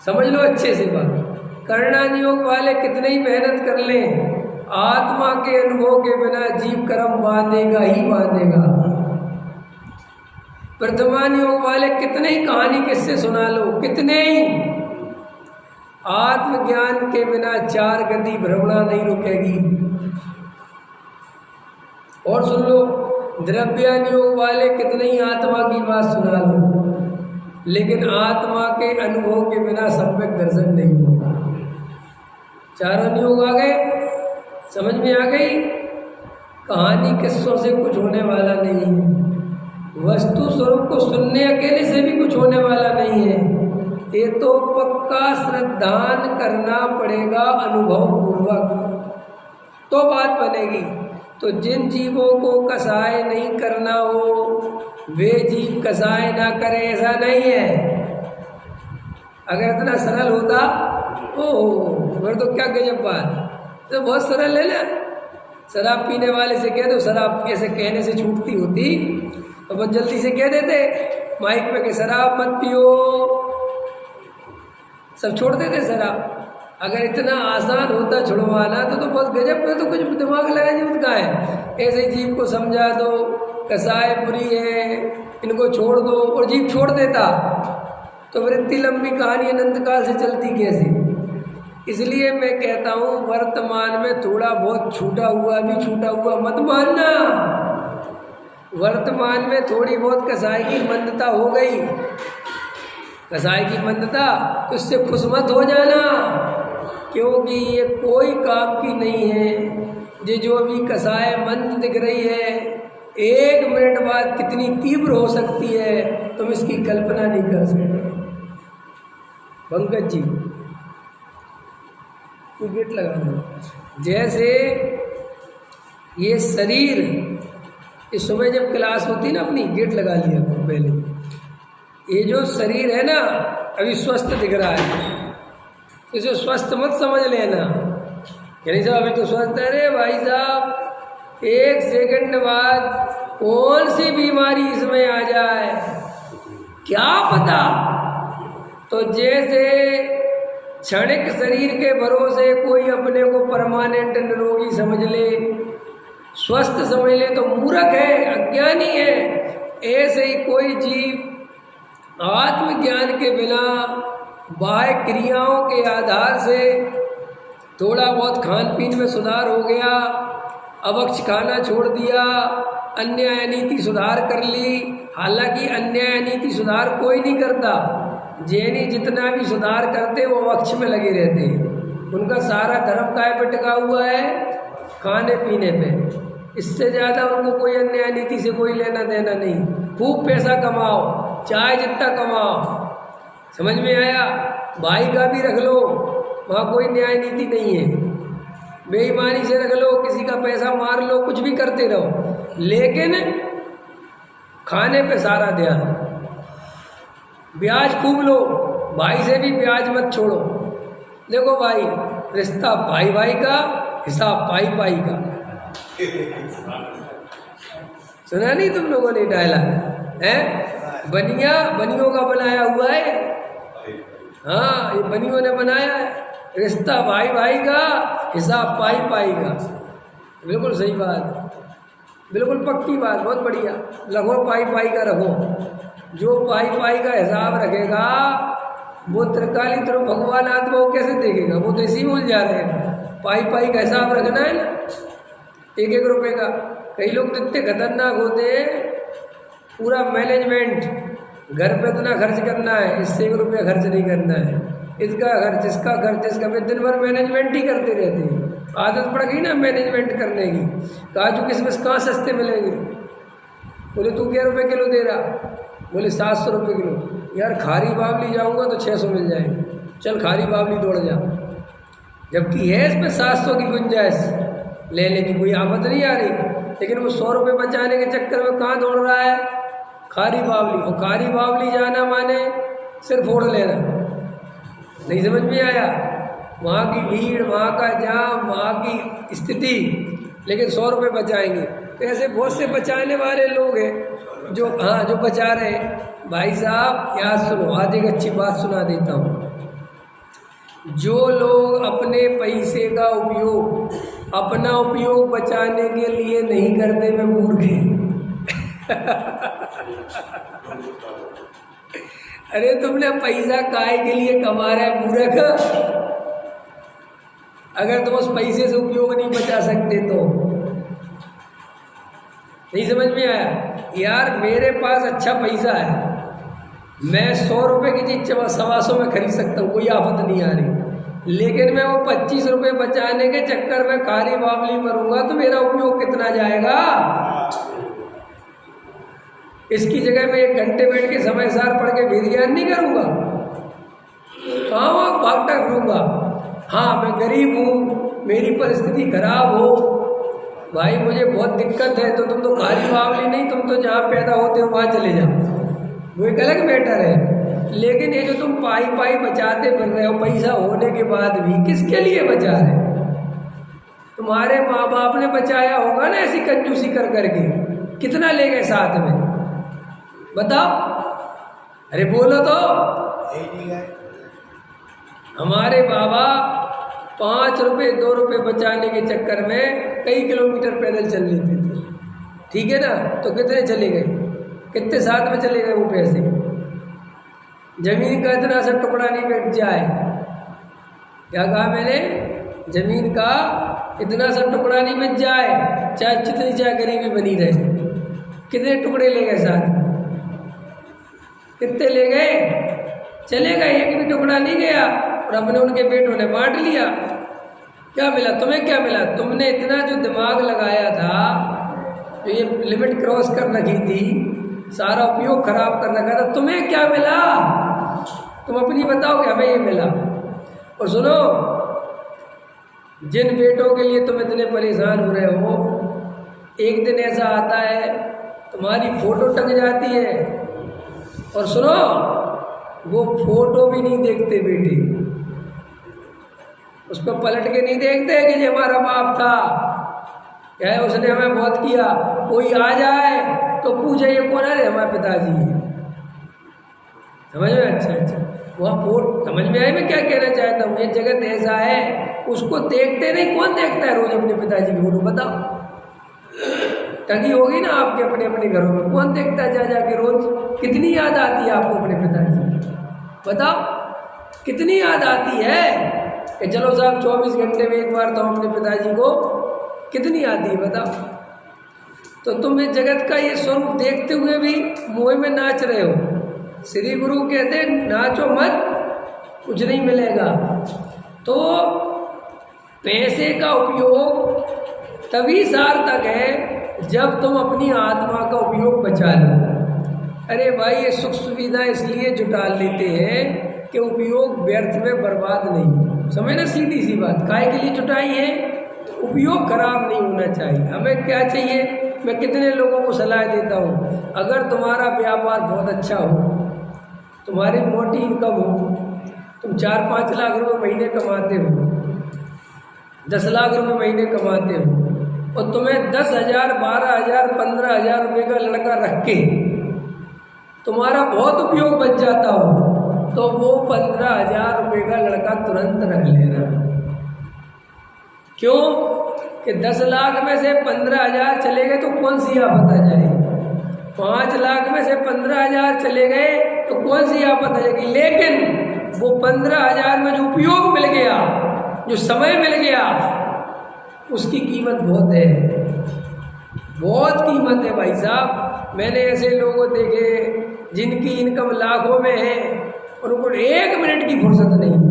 समझ लो अच्छे से बात, कर्णान योग वाले कितने ही मेहनत कर लें, आत्मा के अनुभव के बिना जीव कर्म बांधेगा ही बांधेगा। वर्तमान योग वाले कितने ही कहानी किससे सुना लो, कितने ही, आत्मज्ञान के बिना चार गति भ्रमणा नहीं रुकेगी। और सुन लो, द्रव्यान योग वाले कितने ही आत्मा की बात सुना लो, लेकिन आत्मा के अनुभव के बिना सम्यक दर्शन नहीं होगा। चारों योग आ गए, समझ में आ गई। कहानी किस्सों से कुछ होने वाला नहीं है, वस्तु स्वरूप को सुनने अकेले से भी कुछ होने वाला नहीं है। ये तो पक्का श्रद्धान करना पड़ेगा अनुभव पूर्वक, तो बात बनेगी। तो जिन जीवों को कसाय नहीं करना हो वे जीव कसाय ना करें, ऐसा नहीं है। अगर इतना सरल होता ओह फिर तो क्या गजब बात, तो बहुत सरल है ना। शराब पीने वाले से कह दो शराब, ऐसे कहने से छूटती होती तो बहुत जल्दी से कह देते माइक पे कि शराब मत पियो, सब छोड़ देते शराब। अगर इतना आसान होता छुड़वाना तो बहुत गजब में, तो कुछ दिमाग लगाने उसका है। ऐसे जीव को समझा दो कसाय बुरी है, इनको छोड़ दो, और जीव छोड़ देता तो फिर इतनी लंबी कहानी अनंत काल से चलती कैसे? इसलिए मैं कहता हूँ वर्तमान में थोड़ा बहुत छूटा हुआ मत मानना। वर्तमान में थोड़ी बहुत कसाई की मंदता हो गई, कसाई की मंदता, तो इससे खुश मत हो जाना, क्योंकि ये कोई काम की नहीं है। ये जो अभी कसाई मंद दिख रही है, 1 मिनट बाद कितनी तीव्र हो सकती है तुम इसकी कल्पना नहीं कर सकते। पंकज जी तू गेट लगा दो। जैसे ये शरीर, इस समय जब क्लास होती ना अपनी, गेट लगा लिया पहले। ये जो शरीर है ना अभी स्वस्थ दिख रहा है, इसे स्वस्थ मत समझ लेना। यानी साहब अभी तो स्वस्थ है। अरे भाई साहब 1 सेकंड बाद कौन सी बीमारी इसमें आ जाए क्या पता। तो जैसे क्षणिक शरीर के भरोसे कोई अपने को परमानेंट निरोगी समझ ले, स्वस्थ समझ ले तो मूर्ख है, अज्ञानी है। ऐसे ही कोई जीव आत्मज्ञान के बिना बाह्य क्रियाओं के आधार से थोड़ा बहुत खान पीन में सुधार हो गया, अभक्ष खाना छोड़ दिया, अन्याय नीति सुधार कर ली। हालांकि अन्याय नीति सुधार कोई नहीं करता, जैनी जितना भी सुधार करते वो अभक्ष में लगे रहते हैं। उनका सारा धर्म काय पे टिका हुआ है, खाने पीने पे। इससे ज़्यादा उनको कोई अन्याय नीति से कोई लेना देना नहीं। खूब पैसा कमाओ, चाहे जितना कमाओ। समझ में आया? भाई का भी रख लो, वहाँ कोई न्याय नीति नहीं है। बेईमानी से रख लो, किसी का पैसा मार लो, कुछ भी करते रहो, लेकिन खाने पे सारा ध्यान। ब्याज खूब लो, भाई से भी ब्याज मत छोड़ो। देखो भाई, रिश्ता भाई भाई का, हिसाब पाई पाई का। सुना नहीं तुम लोगों ने डायलॉग है? बनिया बनियों का बनाया हुआ है। हाँ, ये बनियों ने बनाया है। रिश्ता भाई भाई का, हिसाब पाई पाई का। बिल्कुल सही बात, बिल्कुल पक्की बात, बहुत बढ़िया। रखो पाई पाई का रखो। जो पाई पाई का हिसाब रखेगा वो त्रिकाली तरफ भगवान आत्मा को कैसे देखेगा? वो तो इसी में उलझा रहेगा। पाई पाई का हिसाब रखना है ना, 1-1 रुपये का। कई लोग तो इतने खतरनाक होते हैं, पूरा मैनेजमेंट, घर पे इतना खर्च करना है, इससे 1 रुपया खर्च नहीं करना है, इसका खर्च, इसका खर्च, इसका। फिर दिन भर मैनेजमेंट ही करते रहते हैं। आदत पड़ गई ना मैनेजमेंट करने की। काजू किशमिश कहाँ सस्ते मिलेंगे? बोले तू क्या रुपये किलो दे रहा? बोले 700 रुपये किलो। यार खारी बावली जाऊँगा तो 600 मिल जाएंगे, चल खारी बावली दौड़ जा। जबकि है इसमें 700 की गुंजाइश, लेने की कोई आफत नहीं आ रही, लेकिन वो 100 रुपये बचाने के चक्कर में कहाँ दौड़ रहा है? खारी बावली। और खारी बावली जाना माने सिर्फ फोड़ लेना। नहीं समझ में आया? वहाँ की भीड़, वहाँ का जाम, वहाँ की स्थिति, लेकिन 100 रुपये बचाएंगे। तो ऐसे बहुत से बचाने वाले लोग हैं जो, हाँ, जो बचा रहे हैं। भाई साहब याद सुनो, आज एक अच्छी बात सुना देता हूँ। जो लोग अपने पैसे का उपयोग, अपना उपयोग बचाने के लिए नहीं करते, वे मूर्ख हैं। अरे तुमने पैसा काहे के लिए कमा रहा है मूर्ख? अगर तुम उस पैसे से उपयोग नहीं बचा सकते तो। नहीं समझ में आया? यार मेरे पास अच्छा पैसा है, मैं 100 रुपये की चीज़ 125 में खरीद सकता हूँ, कोई आफत नहीं आ रही। लेकिन मैं वो 25 रुपये बचाने के चक्कर में खारी बावली मरूंगा तो मेरा उपयोग कितना जाएगा? इसकी जगह मैं 1 घंटे बैठ के समय सार पढ़ के भी ध्यान नहीं करूँगा, कहाँ वहाँ भागता फिरूँगा। हाँ, मैं गरीब हूँ, मेरी परिस्थिति खराब हो, भाई मुझे बहुत दिक्कत है, तो तुम तो खारी बावली नहीं, तुम तो जहाँ पैदा होते हो वहाँ चले जाओ, वो एक अलग मैटर है। लेकिन ये जो तुम पाई पाई बचाते फिर रहे हो, पैसा होने के बाद भी किसके लिए बचा रहे हो? तुम्हारे माँ बाप ने बचाया होगा ना ऐसी कंजूसी कर करके। कितना ले गए साथ में बताओ? अरे बोलो तो। हमारे बाबा 5 रुपये 2 रुपये बचाने के चक्कर में कई किलोमीटर पैदल चल लेते थे, ठीक है ना? तो कितने चले गए, कितने साथ में चले गए वो पैसे? जमीन का इतना सा टुकड़ा नहीं बैठ जाए, क्या कहा मैंने? जमीन का इतना सा टुकड़ा नहीं बच जाए, चाहे जितनी चाहे गरीबी बनी रहे। कितने टुकड़े ले गए साथ में? कितने ले गए? चले गए, एक भी टुकड़ा नहीं गया। और अपने उनके बेटों ने बांट लिया। क्या मिला तुम्हें? क्या मिला? तुमने इतना जो दिमाग लगाया था, जो ये लिमिट क्रॉस कर रखी थी, सारा उपयोग खराब कर रखा था, तुम्हें क्या मिला? तुम अपनी बताओ कि हमें ये मिला। और सुनो, जिन बेटों के लिए तुम इतने परेशान हो रहे हो, एक दिन ऐसा आता है तुम्हारी फोटो टंग जाती है, और सुनो, वो फोटो भी नहीं देखते बेटे, उस पर पलट के नहीं देखते कि ये हमारा बाप था, क्या है उसने हमें बहुत किया। कोई आ जाए तो पूछे ये कौन है? हमारे पिताजी है। समझ में? अच्छा, वह फोट समझ में आए मैं क्या कहना चाहता हूँ? ये जगत ऐसा है, उसको देखते नहीं। कौन देखता है रोज अपने पिताजी की फोटो? बताओ। टंगी होगी ना आपके अपने अपने घरों में, कौन देखता है जा जाके रोज? कितनी याद आती है आपको अपने पिताजी? बताओ, कितनी याद आती है कि चलो साहब 24 घंटे में एक बार तो हम अपने पिताजी को, कितनी आती है बताओ। तो तुम इस जगत का ये स्वरूप देखते हुए भी मोह में नाच रहे हो। श्री गुरु कहते नाचो मत, कुछ नहीं मिलेगा। तो पैसे का उपयोग तभी सार्थक है जब तुम अपनी आत्मा का उपयोग बचा लो। अरे भाई, ये सुख सुविधा इसलिए जुटा लेते हैं कि उपयोग व्यर्थ में बर्बाद नहीं हो। समझ ना, सीधी सी बात। काहे के लिए जुटाई है? उपयोग खराब नहीं होना चाहिए। हमें क्या चाहिए? मैं कितने लोगों को सलाह देता हूँ, अगर तुम्हारा व्यापार बहुत अच्छा हो, तुम्हारी मोटी इनकम हो, तुम 4-5 लाख रुपए महीने कमाते हो, 10 लाख रुपए महीने कमाते हो, और तुम्हें 10,000, 12,000, 15,000 रुपये का लड़का रख के तुम्हारा बहुत उपयोग बच जाता हो, तो वो 15,000 रुपये का लड़का तुरंत रख लेना। क्यों? कि 10 लाख में से 15,000 चले गए तो कौन सी आफत आ जाएगी? 5 लाख में से 15,000 चले गए तो कौन सी आफत आ जाएगी? लेकिन वो 15,000 में जो उपयोग मिल गया, जो समय मिल गया, उसकी कीमत बहुत है, बहुत कीमत है भाई साहब। मैंने ऐसे लोगों देखे जिनकी इनकम लाखों में है और उनको 1 मिनट की फुर्सत नहीं है।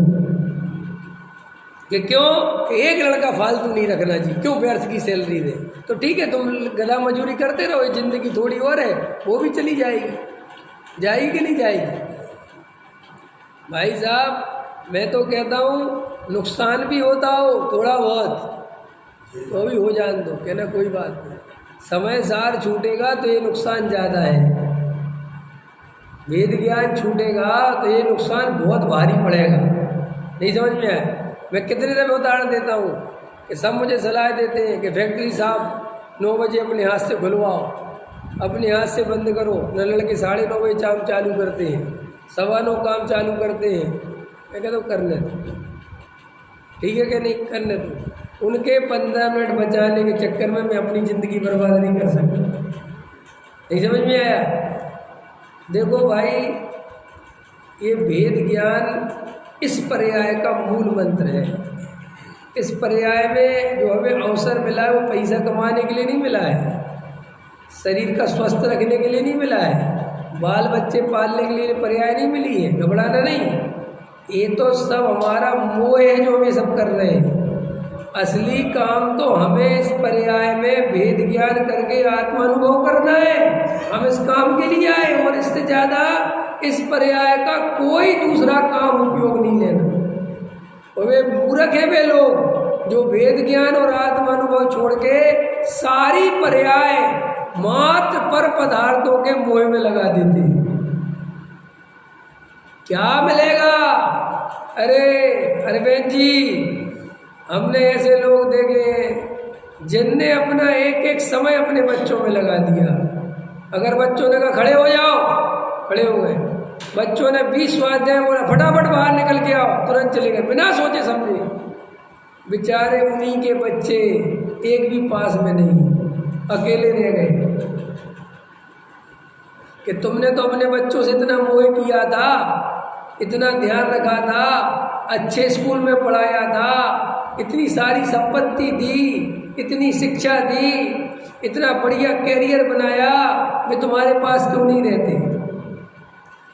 कि क्यों? कि एक लड़का फालतू नहीं रखना चाहिए। क्यों? व्यर्थ की सैलरी दे तो ठीक है, तुम गला मजूरी करते रहो, ये जिंदगी थोड़ी और है, वो भी चली जाएगी। जाएगी कि नहीं जाएगी? भाई साहब, मैं तो कहता हूँ नुकसान भी होता हो थोड़ा बहुत, तो भी हो जान दो, कहना कोई बात नहीं। समय सार छूटेगा तो ये नुकसान ज़्यादा है, वेद ज्ञान छूटेगा तो ये नुकसान बहुत भारी पड़ेगा। नहीं समझ में आया? मैं कितने दिन उदाहरण देता हूँ कि सब मुझे सलाह देते हैं कि फैक्ट्री साहब 9 बजे अपने हाथ से खुलवाओ, अपने हाथ से बंद करो। न लड़के 9:30 बजे काम चालू करते हैं, 9:15 काम चालू करते हैं। मैं कहता हूँ करने दो, ठीक है कि नहीं? करने दो। उनके 15 मिनट बचाने के चक्कर में मैं अपनी ज़िंदगी बर्बाद नहीं कर सकता। नहीं समझ में आया? देखो भाई, ये भेद ज्ञान इस पर्याय का मूल मंत्र है। इस पर्याय में जो हमें अवसर मिला है वो पैसा कमाने के लिए नहीं मिला है, शरीर का स्वस्थ रखने के लिए नहीं मिला है, बाल बच्चे पालने के लिए पर्याय नहीं मिली है। घबराना नहीं, ये तो सब हमारा मोह है जो हम ये सब कर रहे हैं। असली काम तो हमें इस पर्याय में भेद ज्ञान करके आत्मानुभव करना है। हम इस काम के लिए आए, और इससे ज़्यादा इस पर्याय का कोई दूसरा काम उपयोग नहीं लेना। और वे मूर्ख है वे लोग जो वेद ज्ञान और आत्मानुभव छोड़ के सारी पर्याय मात्र पर पदार्थों के मोह में लगा देते हैं। क्या मिलेगा? अरे बहन जी, हमने ऐसे लोग देखे जिनने अपना एक एक समय अपने बच्चों में लगा दिया। अगर बच्चों ने कहा खड़े हो जाओ, खड़े हो गए। बच्चों ने 20 स्वाध्याय बोला, फटाफट बाहर निकल के आओ, तुरंत चले गए बिना सोचे समझे। बेचारे उन्हीं के बच्चे एक भी पास में नहीं, अकेले रह गए। कि तुमने तो अपने बच्चों से इतना मोह किया था, इतना ध्यान रखा था, अच्छे स्कूल में पढ़ाया था, इतनी सारी संपत्ति दी, इतनी शिक्षा दी, इतना बढ़िया कैरियर बनाया, मैं तुम्हारे पास क्यों नहीं रहते?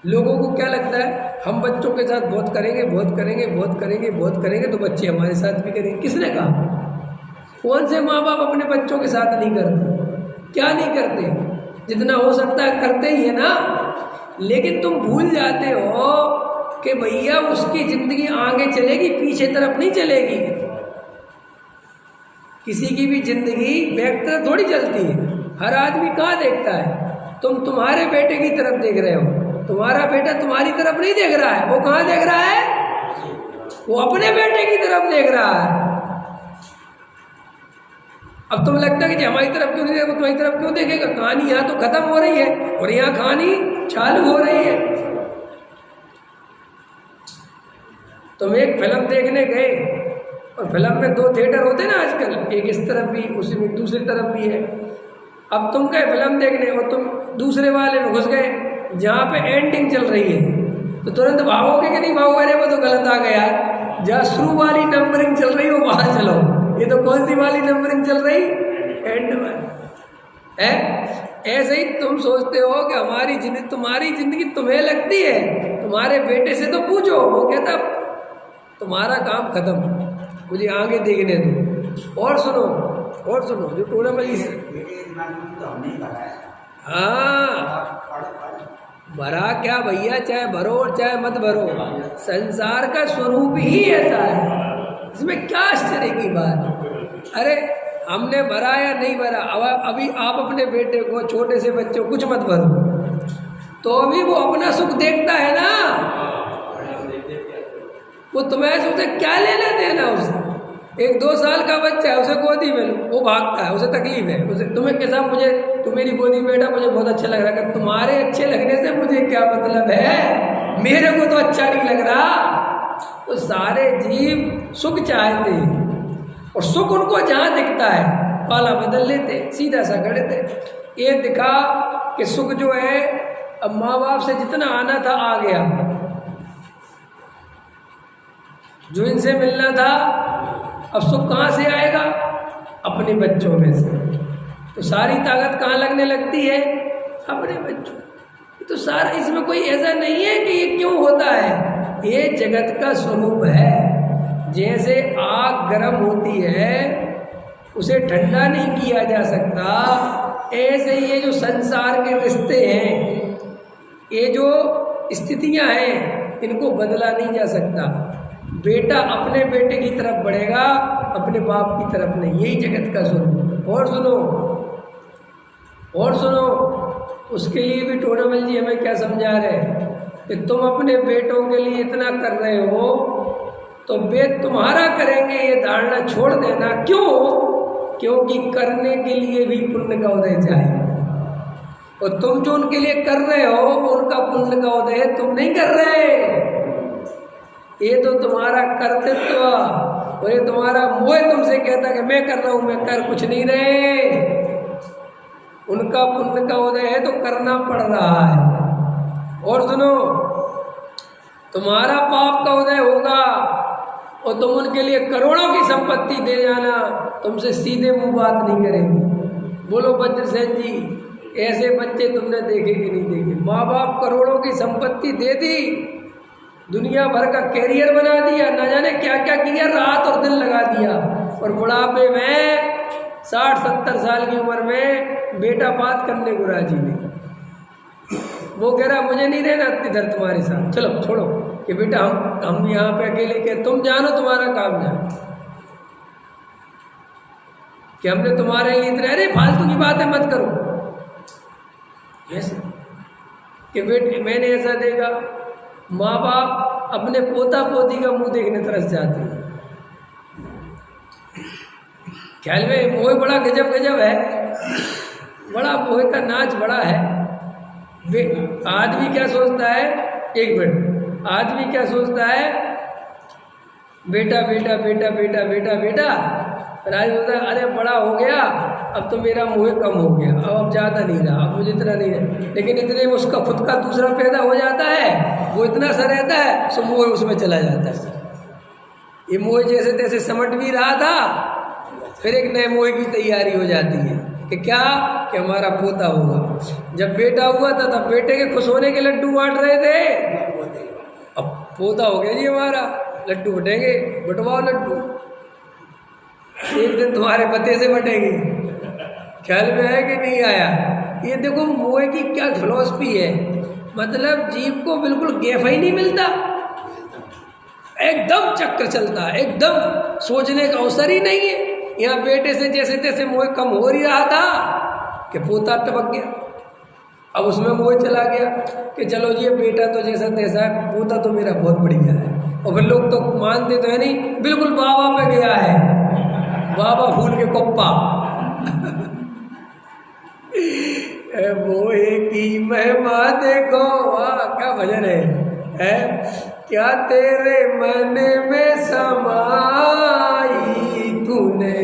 लोगों को क्या लगता है, हम बच्चों के साथ बहुत करेंगे, बहुत करेंगे, बहुत करेंगे, बहुत करेंगे तो बच्चे हमारे साथ भी करेंगे। किसने कहा? कौन से माँ बाप अपने बच्चों के साथ नहीं करते? क्या नहीं करते? जितना हो सकता है करते ही है ना। लेकिन तुम भूल जाते हो कि भैया उसकी ज़िंदगी आगे चलेगी, पीछे तरफ नहीं चलेगी। किसी की भी ज़िंदगी बैक तरफ थोड़ी चलती है। हर आदमी कहाँ देखता है? तुम तुम्हारे बेटे की तरफ देख रहे हो, तुम्हारा बेटा तुम्हारी तरफ नहीं देख रहा है। वो कहाँ देख रहा है? वो अपने बेटे की तरफ देख रहा है। अब तुम लगता है कि हमारी तरफ क्यों नहीं देखेगा, तुम्हारी तरफ क्यों देखेगा? कहानी यहाँ तो खत्म हो रही है और यहाँ कहानी चालू हो रही है। तुम एक फिल्म देखने गए और फिल्म में 2 थिएटर होते हैं ना आजकल, एक इस तरफ भी, उसी में दूसरी तरफ भी है। अब तुम गए फिल्म देखने और तुम दूसरे वाले में घुस गए जहाँ पे एंडिंग चल रही है, तो तुरंत भागोगे कि नहीं भागोगे? अरे वो तो गलत आ गया, जहाँ शुरू वाली नंबरिंग चल रही हो वहाँ चलो। ये तो कौन सी वाली नंबरिंग चल रही? एंड में है। ऐसे ही तुम सोचते हो कि तुम्हारी जिंदगी तुम्हें लगती है, तुम्हारे बेटे से तो पूछो, वो कहता तुम्हारा काम खत्म, मुझे आगे देखने दो। और सुनो जो टूर्नामेंट से हाँ भरा क्या भैया, चाहे भरो और चाहे मत भरो, संसार का स्वरूप ही ऐसा है। इसमें क्या आश्चर्य की बात है? अरे हमने भरा या नहीं भरा, अभी आप अपने बेटे को, छोटे से बच्चे को कुछ मत भरो तो अभी वो अपना सुख देखता है ना। वो तुम्हें सोचे क्या लेना देना उसे। 1-2 साल का बच्चा है, उसे गोदी में लो, वो भागता है, उसे तकलीफ है। उसे तुम्हें कैसा, तुम मेरी गोदी में बैठा, मुझे बहुत अच्छा लग रहा है। तुम्हारे अच्छे लगने से मुझे क्या मतलब है, मेरे को तो अच्छा नहीं लग रहा। तो सारे जीव सुख चाहते हैं और सुख उनको जहाँ दिखता है पाला बदल लेते, सीधा सा कर देते। ये दिखा कि सुख जो है अब माँ बाप से जितना आना था आ गया, जो इनसे मिलना था, अब सुख कहाँ से आएगा? अपने बच्चों में से। तो सारी ताकत कहाँ लगने लगती है? अपने बच्चों। तो सारा, इसमें कोई ऐसा नहीं है कि ये क्यों होता है, ये जगत का स्वरूप है। जैसे आग गर्म होती है, उसे ठंडा नहीं किया जा सकता, ऐसे ये जो संसार के रिश्ते हैं, ये जो स्थितियां हैं, इनको बदला नहीं जा सकता। बेटा अपने बेटे की तरफ बढ़ेगा, अपने बाप की तरफ नहीं। यही जगत का स्वरूप। और सुनो, उसके लिए भी टोडामल जी हमें क्या समझा रहे हैं कि तुम अपने बेटों के लिए इतना कर रहे हो तो वे तुम्हारा करेंगे, ये धारणा छोड़ देना। क्यों? क्योंकि करने के लिए भी पुण्य का उदय चाहिए, और तुम जो उनके लिए कर रहे हो उनका पुण्य का उदय तुम नहीं कर रहे। ये तो तुम्हारा कर्तव्य और ये तुम्हारा मोह तुमसे कहता कि मैं कर रहा हूँ, मैं कर कुछ नहीं रहे। उनका पुण्य का उदय है तो करना पड़ रहा है। और सुनो, तुम्हारा पाप का उदय होगा और तुम उनके लिए करोड़ों की संपत्ति दे जाना, तुमसे सीधे मुंह बात नहीं करेंगे। बोलो वज्रसेन जी, ऐसे बच्चे तुमने देखे कि नहीं देखे? माँ बाप करोड़ों की संपत्ति दे दी, दुनिया भर का कैरियर बना दिया, न जाने क्या क्या किया, रात और दिन लगा दिया, और बुढ़ापे में 60-70 साल की उम्र में बेटा बात करने को राजी नहीं। वो कह रहा मुझे नहीं रहना इधर तुम्हारे साथ, चलो छोड़ो कि बेटा हम यहाँ पे अकेले के, तुम जानो तुम्हारा काम जानो, कि हमने तुम्हारे लिए इतने, अरे फालतू की बातें मत करो। ऐसे कि बेटे मैंने ऐसा देखा, माँ बाप अपने पोता पोती का मुंह देखने तरस जाते हैं। ख्याल में मोह बड़ा गजब है, बड़ा मोह का नाच बड़ा है। आदमी क्या सोचता है, एक मिनट, आदमी क्या सोचता है, बेटा बेटा बेटा बेटा बेटा बेटा, राज बोलता है अरे बड़ा हो गया, अब तो मेरा मोह कम हो गया, अब ज़्यादा नहीं रहा, अब मुझे इतना नहीं रहा। लेकिन इतने में उसका खुद का दूसरा पैदा हो जाता है, वो इतना सा रहता है, सो मोह उसमें चला जाता है। ये मोह जैसे तैसे समट भी रहा था, फिर एक नए मोह की तैयारी हो जाती है कि क्या, कि हमारा पोता होगा। जब बेटा हुआ था तब बेटे के खुश होने के लड्डू बांट रहे थे, अब पोता हो गया जी हमारा, लड्डू बटेंगे, बटवाओ लड्डू, एक दिन तुम्हारे पते से बटेंगे। ख्याल में है कि नहीं आया? ये देखो मोह की क्या फिलॉसफी है, मतलब जीव को बिल्कुल गैफ ही नहीं मिलता, एकदम चक्र चलता है, एकदम सोचने का अवसर ही नहीं है। यहाँ बेटे से जैसे तैसे मोह कम हो ही रहा था कि पोता टपक गया, अब उसमें मोह चला गया कि चलो जी बेटा तो जैसा तैसा, पोता तो मेरा बहुत बढ़िया है। और फिर लोग तो मानते तो है नहीं, बिल्कुल बाबा पे गया है, बाबा फूल के कोप्पा। मोहे की महिमा देखो, वाह क्या भजन है? क्या तेरे मन में समाई तूने,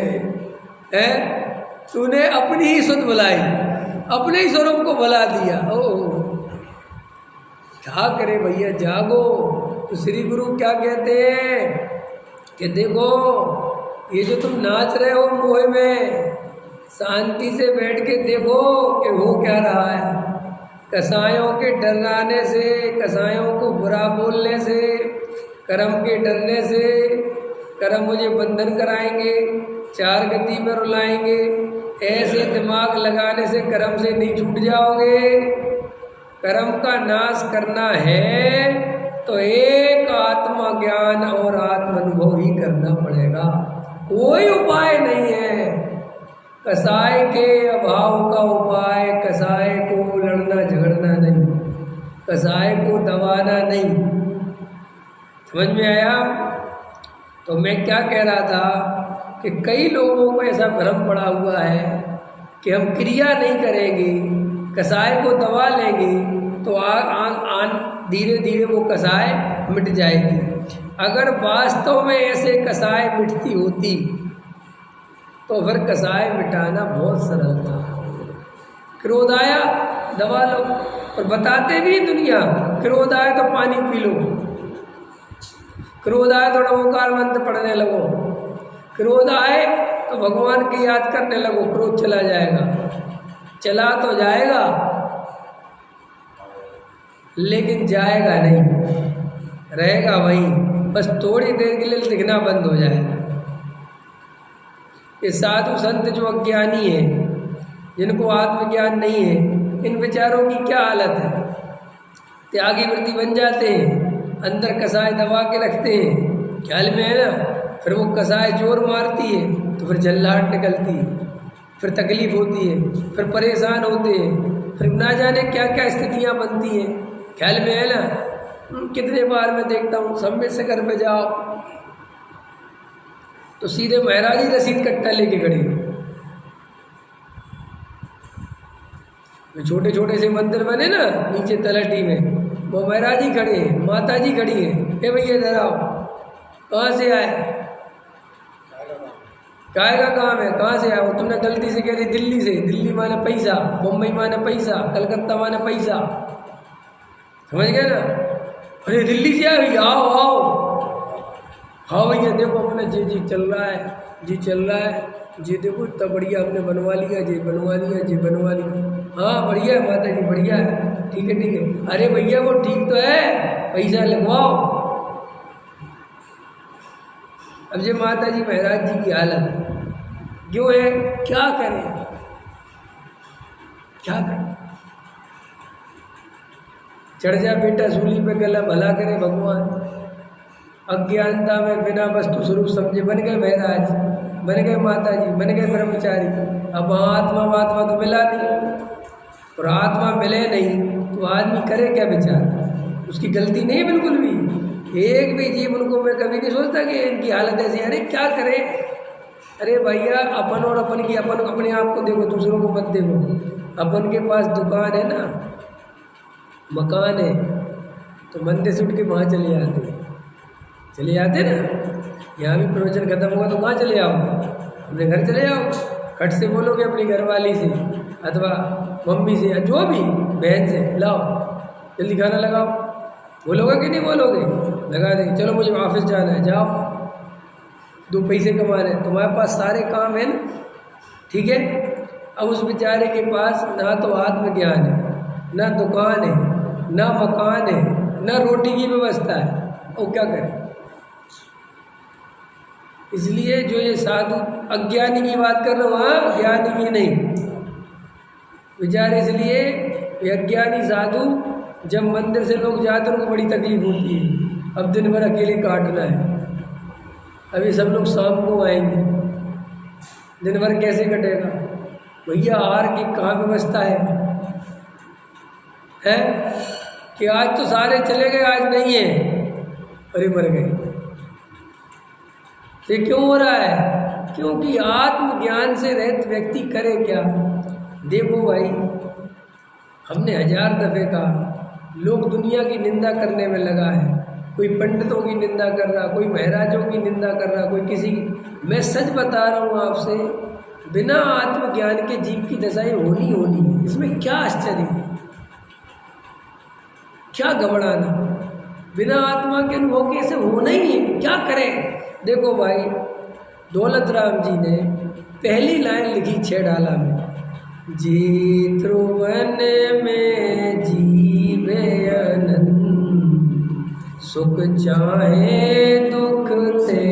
है तूने अपनी ही सुध बुलाई, अपने ही स्वरूप को बुला दिया। ओ क्या करे भैया, जागो। तो श्री गुरु क्या कहते हैं कि देखो ये जो तुम नाच रहे हो मोह में, शांति से बैठ के देखो कि हो क्या रहा है। कसायों के डराने से, कसायों को बुरा बोलने से, कर्म के डरने से, कर्म मुझे बंधन कराएंगे, चार गति में रुलाएंगे, ऐसे दिमाग लगाने से कर्म से नहीं छूट जाओगे। कर्म का नाश करना है तो एक आत्मा ज्ञान और आत्म अनुभव ही करना पड़ेगा, कोई उपाय नहीं है। कसाय के अभाव का उपाय कसाय को लड़ना झगड़ना नहीं, कसाय को दबाना नहीं। समझ में आया? तो मैं क्या कह रहा था कि कई लोगों को ऐसा भ्रम पड़ा हुआ है कि हम क्रिया नहीं करेंगे, कसाय को दबा लेंगे तो धीरे धीरे वो कसाय मिट जाएगी। अगर वास्तव में ऐसे कसाय मिटती होती तो फिर कसाय मिटाना बहुत सरल था। क्रोध आया दबा लो, और बताते भी दुनिया, क्रोध आया तो पानी पी लो, क्रोध आए तो नमोकार मंत्र पढ़ने लगो, क्रोध आए तो भगवान की याद करने लगो, क्रोध चला जाएगा। चला तो जाएगा लेकिन जाएगा नहीं, रहेगा वहीं, बस थोड़ी देर के लिए दिखना बंद हो जाएगा। ये साधु संत जो अज्ञानी है, जिनको आत्मज्ञान नहीं है, इन विचारों की क्या हालत है। त्यागी वृत्ति बन जाते हैं, अंदर कसाय दबा के रखते हैं, ख्याल में है ना। फिर वो कसाय जोर मारती है तो फिर जल्लाहट निकलती है, फिर तकलीफ होती है, फिर परेशान होते हैं, फिर ना जाने क्या क्या स्थितियाँ बनती हैं, ख्याल में है ना। कितने बार मैं देखता हूँ सम्मित से घर पे जाओ तो सीधे महाराज ही रसीद कट्टा लेके खड़ी है। छोटे छोटे से मंदिर बने ना नीचे तलहटी में, वो महाराज ही खड़े हैं, माता जी खड़ी है, हे भैया इधर आओ, कहाँ से आए, काय का काम है, कहाँ से आए? वो तुमने गलती से कह दी दिल्ली से, दिल्ली माने पैसा, मुंबई माने पैसा, कलकत्ता माने पैसा, समझ गए ना। अरे दिल्ली से आए, आओ आओ, हाँ भैया देखो अपना जी जी चल रहा है, जी चल रहा है, जी देखो इतना बढ़िया हमने बनवा लिया, जी बनवा लिया, जी बनवा लिया, हाँ बढ़िया है माता जी बढ़िया है, ठीक है ठीक है। अरे भैया वो ठीक तो है, पैसा लगवाओ। अब ये माता जी महाराज जी की हालत क्यों है, क्या करें क्या करें। चढ़ जा बेटा सूली पे, गला भला करे भगवान। अज्ञानता में बिना वस्तु स्वरूप समझे बन गए महाराज, बन गए माता जी, बन गए ब्रह्मचारी। अब आत्मा वात्मा तो मिला नहीं, और आत्मा मिले नहीं तो आदमी करे क्या बेचारा, उसकी गलती नहीं बिल्कुल भी। एक भी जीव उनको मैं कभी नहीं सोचता कि इनकी हालत ऐसी, अरे क्या करे। अरे भैया अपन और अपन की, अपन अपने आप को देखो, दूसरों को मत देखो। अपन के पास दुकान है ना, मकान है, तो मंदिर से उठ के वहाँ चले जाते हैं, चले जाते ना। यहाँ भी प्रवचन खत्म होगा तो कहाँ चले आओगे, अपने घर चले जाओ। खट से बोलोगे अपनी घरवाली से अथवा मम्मी से, जो भी बहन से, लाओ जल्दी खाना लगाओ, बोलोगे कि नहीं बोलोगे, लगा देंगे। चलो मुझे ऑफिस जाना है, जाओ 2 पैसे कमा रहे, तुम्हारे पास सारे काम है ना, ठीक है। अब उस बेचारे के पास ना तो आत्मज्ञान है, ना दुकान है, ना मकान है, ना रोटी की व्यवस्था है, और क्या करे। इसलिए जो ये साधु, अज्ञानी की बात कर रहा हूँ, हाँ, ज्ञानी की नहीं बेचारे। इसलिए ये अज्ञानी साधु, जब मंदिर से लोग जाते हैं उनको बड़ी तकलीफ होती है, अब दिन भर अकेले काटना है। अभी सब लोग शाम को आएंगे, दिन भर कैसे कटेगा भैया। आहार की कहाँ व्यवस्था है कि आज तो सारे चले गए, आज नहीं है, अरे मर गए। ये क्यों हो रहा है? क्योंकि आत्मज्ञान से रहित व्यक्ति करे क्या। देखो भाई, हमने 1000 दफ़े कहा, लोग दुनिया की निंदा करने में लगा है, कोई पंडितों की निंदा कर रहा, कोई महाराजों की निंदा कर रहा, कोई किसी की। मैं सच बता रहा हूँ आपसे, बिना आत्मज्ञान के जीव की दशाएं होनी है। इसमें क्या आश्चर्य है, क्या घबराना। बिना आत्मा के अनुभव के ऐसे होना ही है, क्या करें। देखो भाई, दौलत राम जी ने पहली लाइन लिखी 6 डाला में, जी ध्रुवन में जीवे अनंत, सुख चाहे दुख ते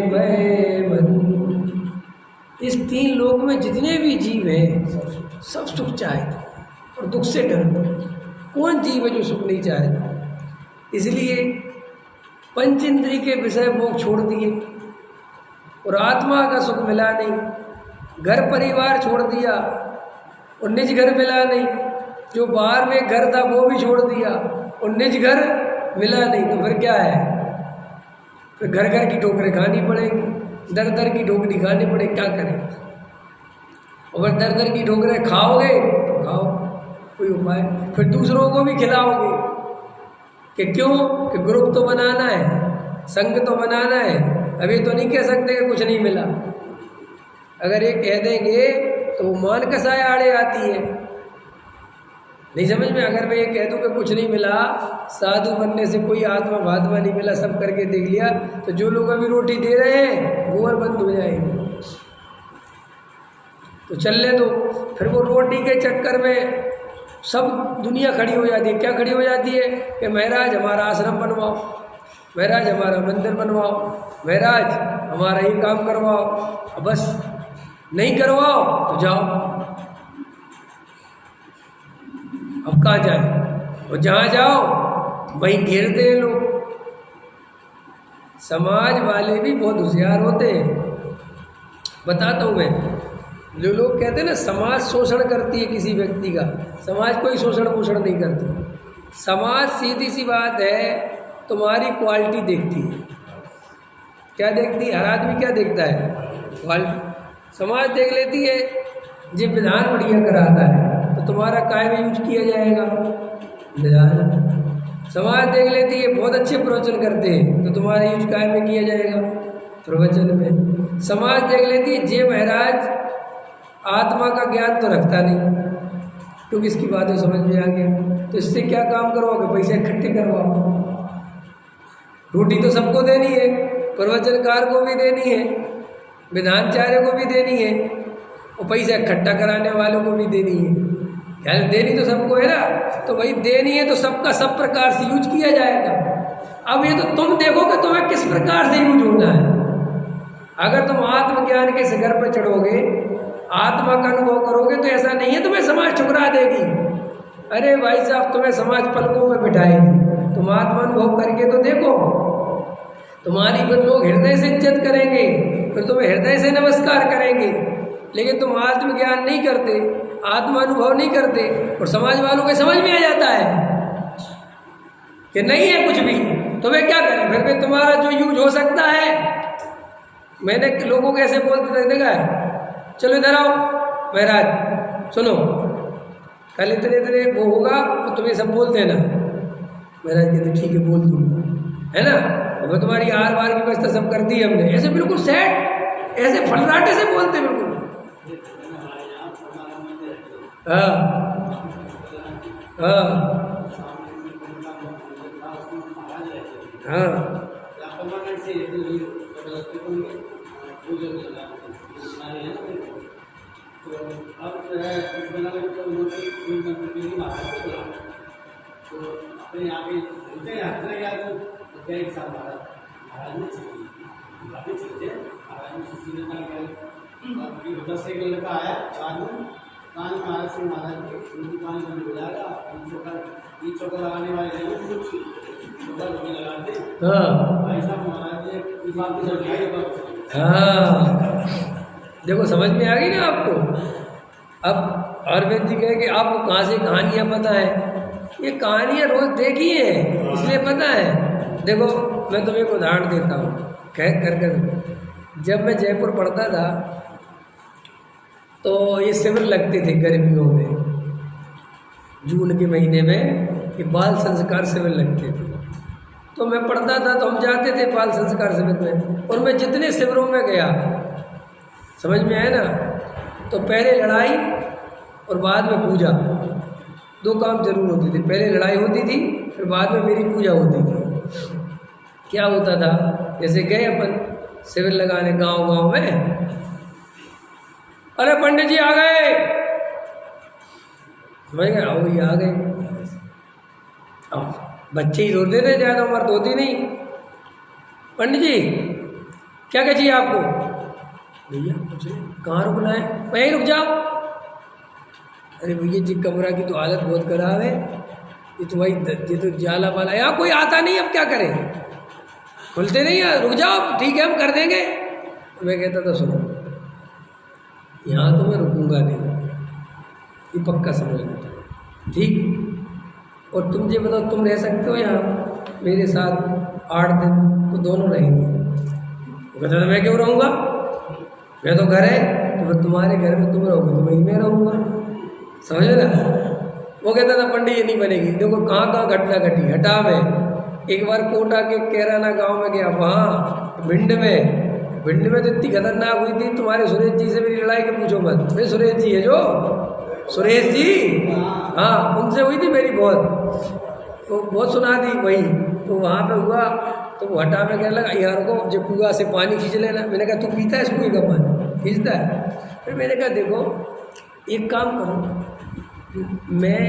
भय बंद। इस 3 लोक में जितने भी जीव हैं सब सुख चाहते और दुख से डरते। कौन जीव है जो सुख नहीं चाहता? इसलिए पंच इंद्रिय के विषय भोग छोड़ दिए और आत्मा का सुख मिला नहीं। घर परिवार छोड़ दिया और निज घर मिला नहीं। जो बाहर में घर था वो भी छोड़ दिया और निज घर मिला नहीं। तो फिर क्या है? फिर घर घर की ठोकरें खानी पड़ेगी, दर दर की ठोकरी खानी पड़ेगी। क्या करें? और दर दर की ठोकरें खाओगे तो खाओ, कोई उपाय। फिर दूसरों को भी खिलाओगे कि क्यों? कि ग्रुप तो बनाना है, संग तो बनाना है। अभी तो नहीं कह सकते कि कुछ नहीं मिला। अगर ये कह देंगे तो वो मान कसाय आड़े आती है। नहीं समझ में? अगर मैं ये कह दूं कि कुछ नहीं मिला, साधु बनने से कोई आत्मा भात्मा नहीं मिला, सब करके देख लिया, तो जो लोग अभी रोटी दे रहे हैं वो और बंद हो जाएंगे। तो चलने दो। फिर वो रोटी के चक्कर में सब दुनिया खड़ी हो जाती है। क्या खड़ी हो जाती है? कि महाराज हमारा आश्रम बनवाओ, महाराज हमारा मंदिर बनवाओ, महाराज हमारा ये काम करवाओ। अब बस नहीं करवाओ तो जाओ। अब कहाँ जाए? और जहाँ जाओ वहीं घेरते हैं लोग। समाज वाले भी बहुत होशियार होते हैं। बताता हूँ मैं। जो लोग कहते हैं ना समाज शोषण करती है किसी व्यक्ति का, समाज कोई शोषण पोषण नहीं करती। समाज सीधी सी बात है, तुम्हारी क्वालिटी देखती है। क्या देखती है? हर आदमी क्या देखता है? क्वालिटी। समाज देख लेती है, जो विधान बढ़िया कराता है तो तुम्हारा काय में यूज किया जाएगा विधान। समाज देख लेती है बहुत अच्छे प्रवचन करते हैं तो तुम्हारा यूज काय में किया जाएगा? प्रवचन में। समाज देख लेती है जे महाराज आत्मा का ज्ञान तो रखता नहीं, क्योंकि इसकी बातें समझ में आ गया, तो इससे क्या काम करवाओगे? पैसे इकट्ठे करवाओ। रोटी तो सबको देनी है, प्रवचनकार को भी देनी है, विधानचार्य को भी देनी है, और पैसा इकट्ठा कराने वालों को भी देनी है। यानी देनी तो सबको है ना, तो भाई देनी है तो सबका सब प्रकार से यूज किया जाएगा। अब ये तो तुम देखो कि तुम्हें किस प्रकार से यूज होना है। अगर तुम आत्मज्ञान के शिखर पर चढ़ोगे, आत्मा का अनुभव करोगे, तो ऐसा नहीं है तुम्हें समाज ठुकरा देगी। अरे भाई साहब, तुम्हें समाज पलकों में बिठाएगी। तुम आत्मा अनुभव करके तो देखो, तुम्हारी फिर लोग हृदय से इज्जत करेंगे, फिर तुम्हें हृदय से नमस्कार करेंगे। लेकिन तुम आत्मज्ञान नहीं करते, आत्मा अनुभव नहीं करते, और समाज वालों के समझ में आ जाता है कि नहीं है कुछ भी, तो वे क्या करें? फिर भी तुम्हारा जो यूज हो सकता है। मैंने लोगों को ऐसे बोलते देखा है, चलो इधर आओ महाराज, सुनो कल इतने इतने वो होगा तो तुम्हें सब बोल देना। महाराज कहते ठीक है बोल दूंगा, है ना। और तुम्हारी आर बार की व्यवस्था सब कर दी हमने। ऐसे बिल्कुल सेट, ऐसे फलराटे से बोलते बिल्कुल। हाँ हाँ हाँ वो जो हमारे हैं ना, तो अब जो है कुछ बना लगे तो उन्होंने फूल मंत्री महाराज को बुला, तो अपने यहाँ पे बोलते हैं हंसने क्या तो क्या एक साथ महाराज ने चलती बातें चलते हैं, महाराज ने सुशी ने कहा क्या उधर से एक लड़का आया बाद में कान महाराज से महाराज जी उनकी पानी बंद हो जाएगा, ये चौका लगाने वाले नहीं कुछ चौका रोटी लगा दे। हाँ भाई साहब महाराज ने इस बात को समझाई बात। हाँ, देखो समझ में आ गई ना आपको। अब अरविंद जी कहे कि आपको कहाँ से कहानियाँ पता है, ये कहानियाँ रोज़ देखी हैं इसलिए पता है। देखो मैं तुम्हें एक उदाहरण देता हूँ कह कर। जब मैं जयपुर पढ़ता था तो ये शिविर लगते थे गर्मियों में, जून के महीने में ये बाल संस्कार शिविर लगते थे। तो मैं पढ़ता था तो हम जाते थे बाल संस्कार शिविर में, और मैं जितने शिविरों में गया, समझ में आया ना, तो पहले लड़ाई और बाद में पूजा, दो काम जरूर होते थे। पहले लड़ाई होती थी फिर बाद में मेरी पूजा होती थी। क्या होता था, जैसे गए अपन शिविर लगाने गांव में, अरे पंडित जी आ गए, मैं क्या आओ ये आ गए। अब बच्चे ही रोते थे, ज़्यादा उम्र तो होती नहीं। पंडित जी क्या चाहिए आपको? भैया कुछ नहीं, कहाँ रुकना है? वहीं रुक जाओ। अरे भैया जी कमरा की तो हालत बहुत खराब है, ये तो भाई ये तो जाला वाला, यहाँ कोई आता नहीं, अब क्या करें, खुलते नहीं है, रुक जाओ ठीक है हम कर देंगे। मैं कहता था सुनो यहाँ तो मैं रुकूंगा नहीं, ये पक्का समझ लेता ठीक। और तुम ये बताओ तुम रह सकते हो यहाँ मेरे साथ 8 दिन? तो दोनों रहेंगे। वो कहता था मैं क्यों रहूँगा, मैं तो घर है, तो फिर तुम्हारे घर में तुम रहोगे तो वहीं मैं रहूँगा, समझ ना। वो कहता था पंडित ये नहीं बनेगी। देखो कहाँ कहाँ घटना घटी, हटा में एक बार कोटा के कैराना गांव में गया, वहाँ भिंड में तो इतनी खतरनाक हुई थी, तुम्हारे सुरेश जी से मेरी लड़ाई के पूछो मत। भाई सुरेश जी है जो, सुरेश जी, हाँ उनसे हुई थी मेरी बहुत, तो बहुत सुना दी वही। तो वहाँ पे हुआ तो वो हटा में कहने लगा यार को जो कुआं से पानी खींच लेना। मैंने कहा तू पीता है इस कुएं का पानी? खींचता है। फिर मैंने कहा देखो एक काम करो, मैं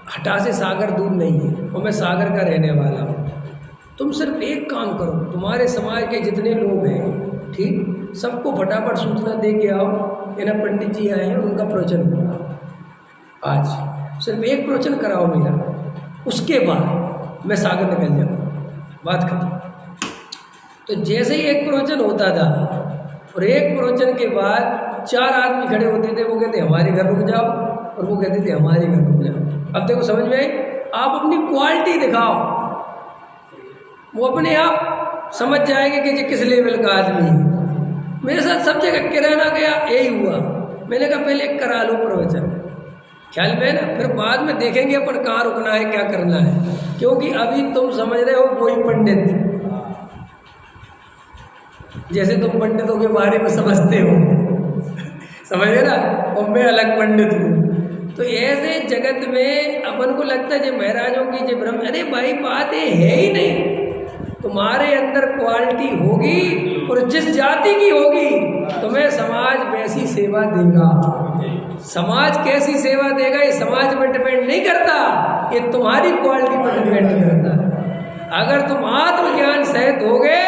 हटा से सागर दूर नहीं है और मैं सागर का रहने वाला हूँ, तुम सिर्फ एक काम करो, तुम्हारे समाज के जितने लोग हैं ठीक, सबको फटाफट सूचना दे के आओ ये ना पंडित जी आए हैं, उनका प्रवचन होगा आज, सिर्फ एक प्रवचन कराओ मेरा, उसके बाद मैं सागर निकल जाऊँ, बात खत्म। तो जैसे ही एक प्रवचन होता था और एक प्रवचन के बाद 4 आदमी खड़े होते थे, वो कहते हमारे घर रुक जाओ, और वो कहते थे हमारे घर रुक जाओ। अब देखो समझ में आई, आप अपनी क्वालिटी दिखाओ, वो अपने आप समझ जाएंगे कि ये किस लेवल का आदमी है। मेरे साथ सब जगह किराना गया, यही हुआ। मैंने कहा पहले करा लो प्रवचन, ख्याल में ना, फिर बाद में देखेंगे अपन कहाँ रुकना है क्या करना है, क्योंकि अभी तुम समझ रहे हो वही पंडित, जैसे तुम पंडितों के बारे में समझते हो, समझ गए ना, और मैं अलग पंडित हूँ। तो ऐसे जगत में अपन को लगता है जो महाराजों की जो ब्रह्म, अरे भाई बात है ही नहीं, तुम्हारे अंदर क्वालिटी होगी और जिस जाति की होगी तुम्हें समाज वैसी सेवा देगा। समाज कैसी सेवा देगा ये समाज पर डिपेंड नहीं करता, ये तुम्हारी क्वालिटी पर डिपेंड करता है। अगर तुम आत्मज्ञान सहित होगे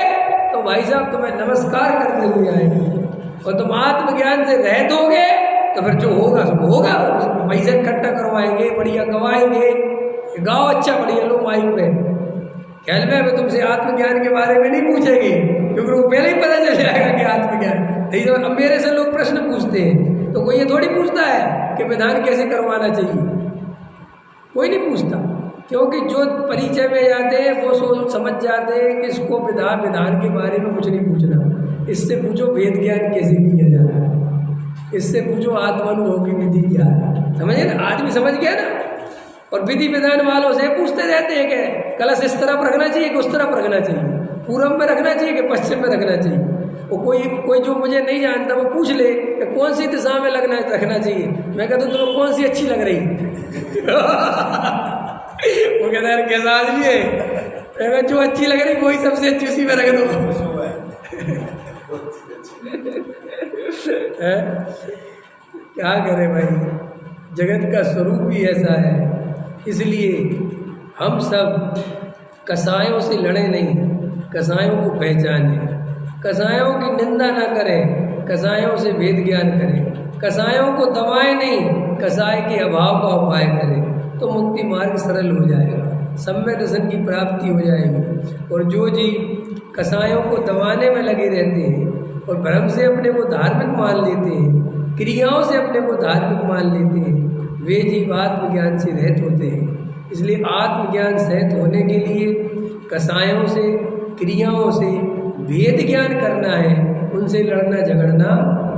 तो भाई साहब तुम्हें नमस्कार करते हुए आएंगे, और तुम आत्मज्ञान से रहित होगे तो फिर जो होगा सब होगा। पैसे इकट्ठा करवाएंगे, बढ़िया गवाएंगे, गाओ अच्छा बढ़िया लो माइक पे, ख्याल में मैं तुमसे आत्मज्ञान के बारे में नहीं पूछेगी, क्योंकि वो पहले ही पता चल जाएगा कि आत्मज्ञान। अब मेरे से लोग प्रश्न पूछते हैं तो कोई ये थोड़ी पूछता है कि विधान कैसे करवाना चाहिए, कोई नहीं पूछता, क्योंकि जो परिचय में जाते हैं वो समझ जाते हैं कि इसको विधान के बारे में कुछ नहीं पूछना, इससे पूछो वेद ज्ञान कैसे किया जाता है, इससे पूछो आत्मानुभव की विधि क्या है, समझे ना। आदमी समझ गया ना, और विधि विधान वालों से पूछते रहते हैं कि कलश इस तरफ रखना चाहिए कि उस तरफ रखना चाहिए, पूरब में रखना चाहिए कि पश्चिम में रखना चाहिए। और कोई जो मुझे नहीं जानता वो पूछ ले कि कौन सी दिशा में रखना चाहिए, मैं कहता हूँ तुम्हें कौन सी अच्छी लग रही वो कहता है कैसा आदमी है, जो अच्छी लग रही वही सबसे अच्छी उसी में रख दो। है? क्या करें भाई, जगत का स्वरूप ही ऐसा है। इसलिए हम सब कसायों से लड़े नहीं, कसायों को पहचाने, कसायों की निंदा ना करें, कसायों से वेद ज्ञान करें, कसायों को दबाएं नहीं, कसाय के अभाव का उपाय करें, तो मुक्ति मार्ग सरल हो जाएगा, सम्यक दर्शन की प्राप्ति हो जाएगी। और जो जीव कसायों को दबाने में लगे रहते हैं और भ्रम से अपने को धार्मिक मान लेते हैं, क्रियाओं से अपने को धार्मिक मान लेते हैं, वे जीव आत्मज्ञान से रहित होते हैं। इसलिए आत्मज्ञान सहित होने के लिए कसायों से, क्रियाओं से भेद ज्ञान करना है, उनसे लड़ना झगड़ना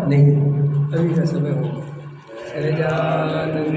नहीं है। अभी का समय होगा। सहजानंद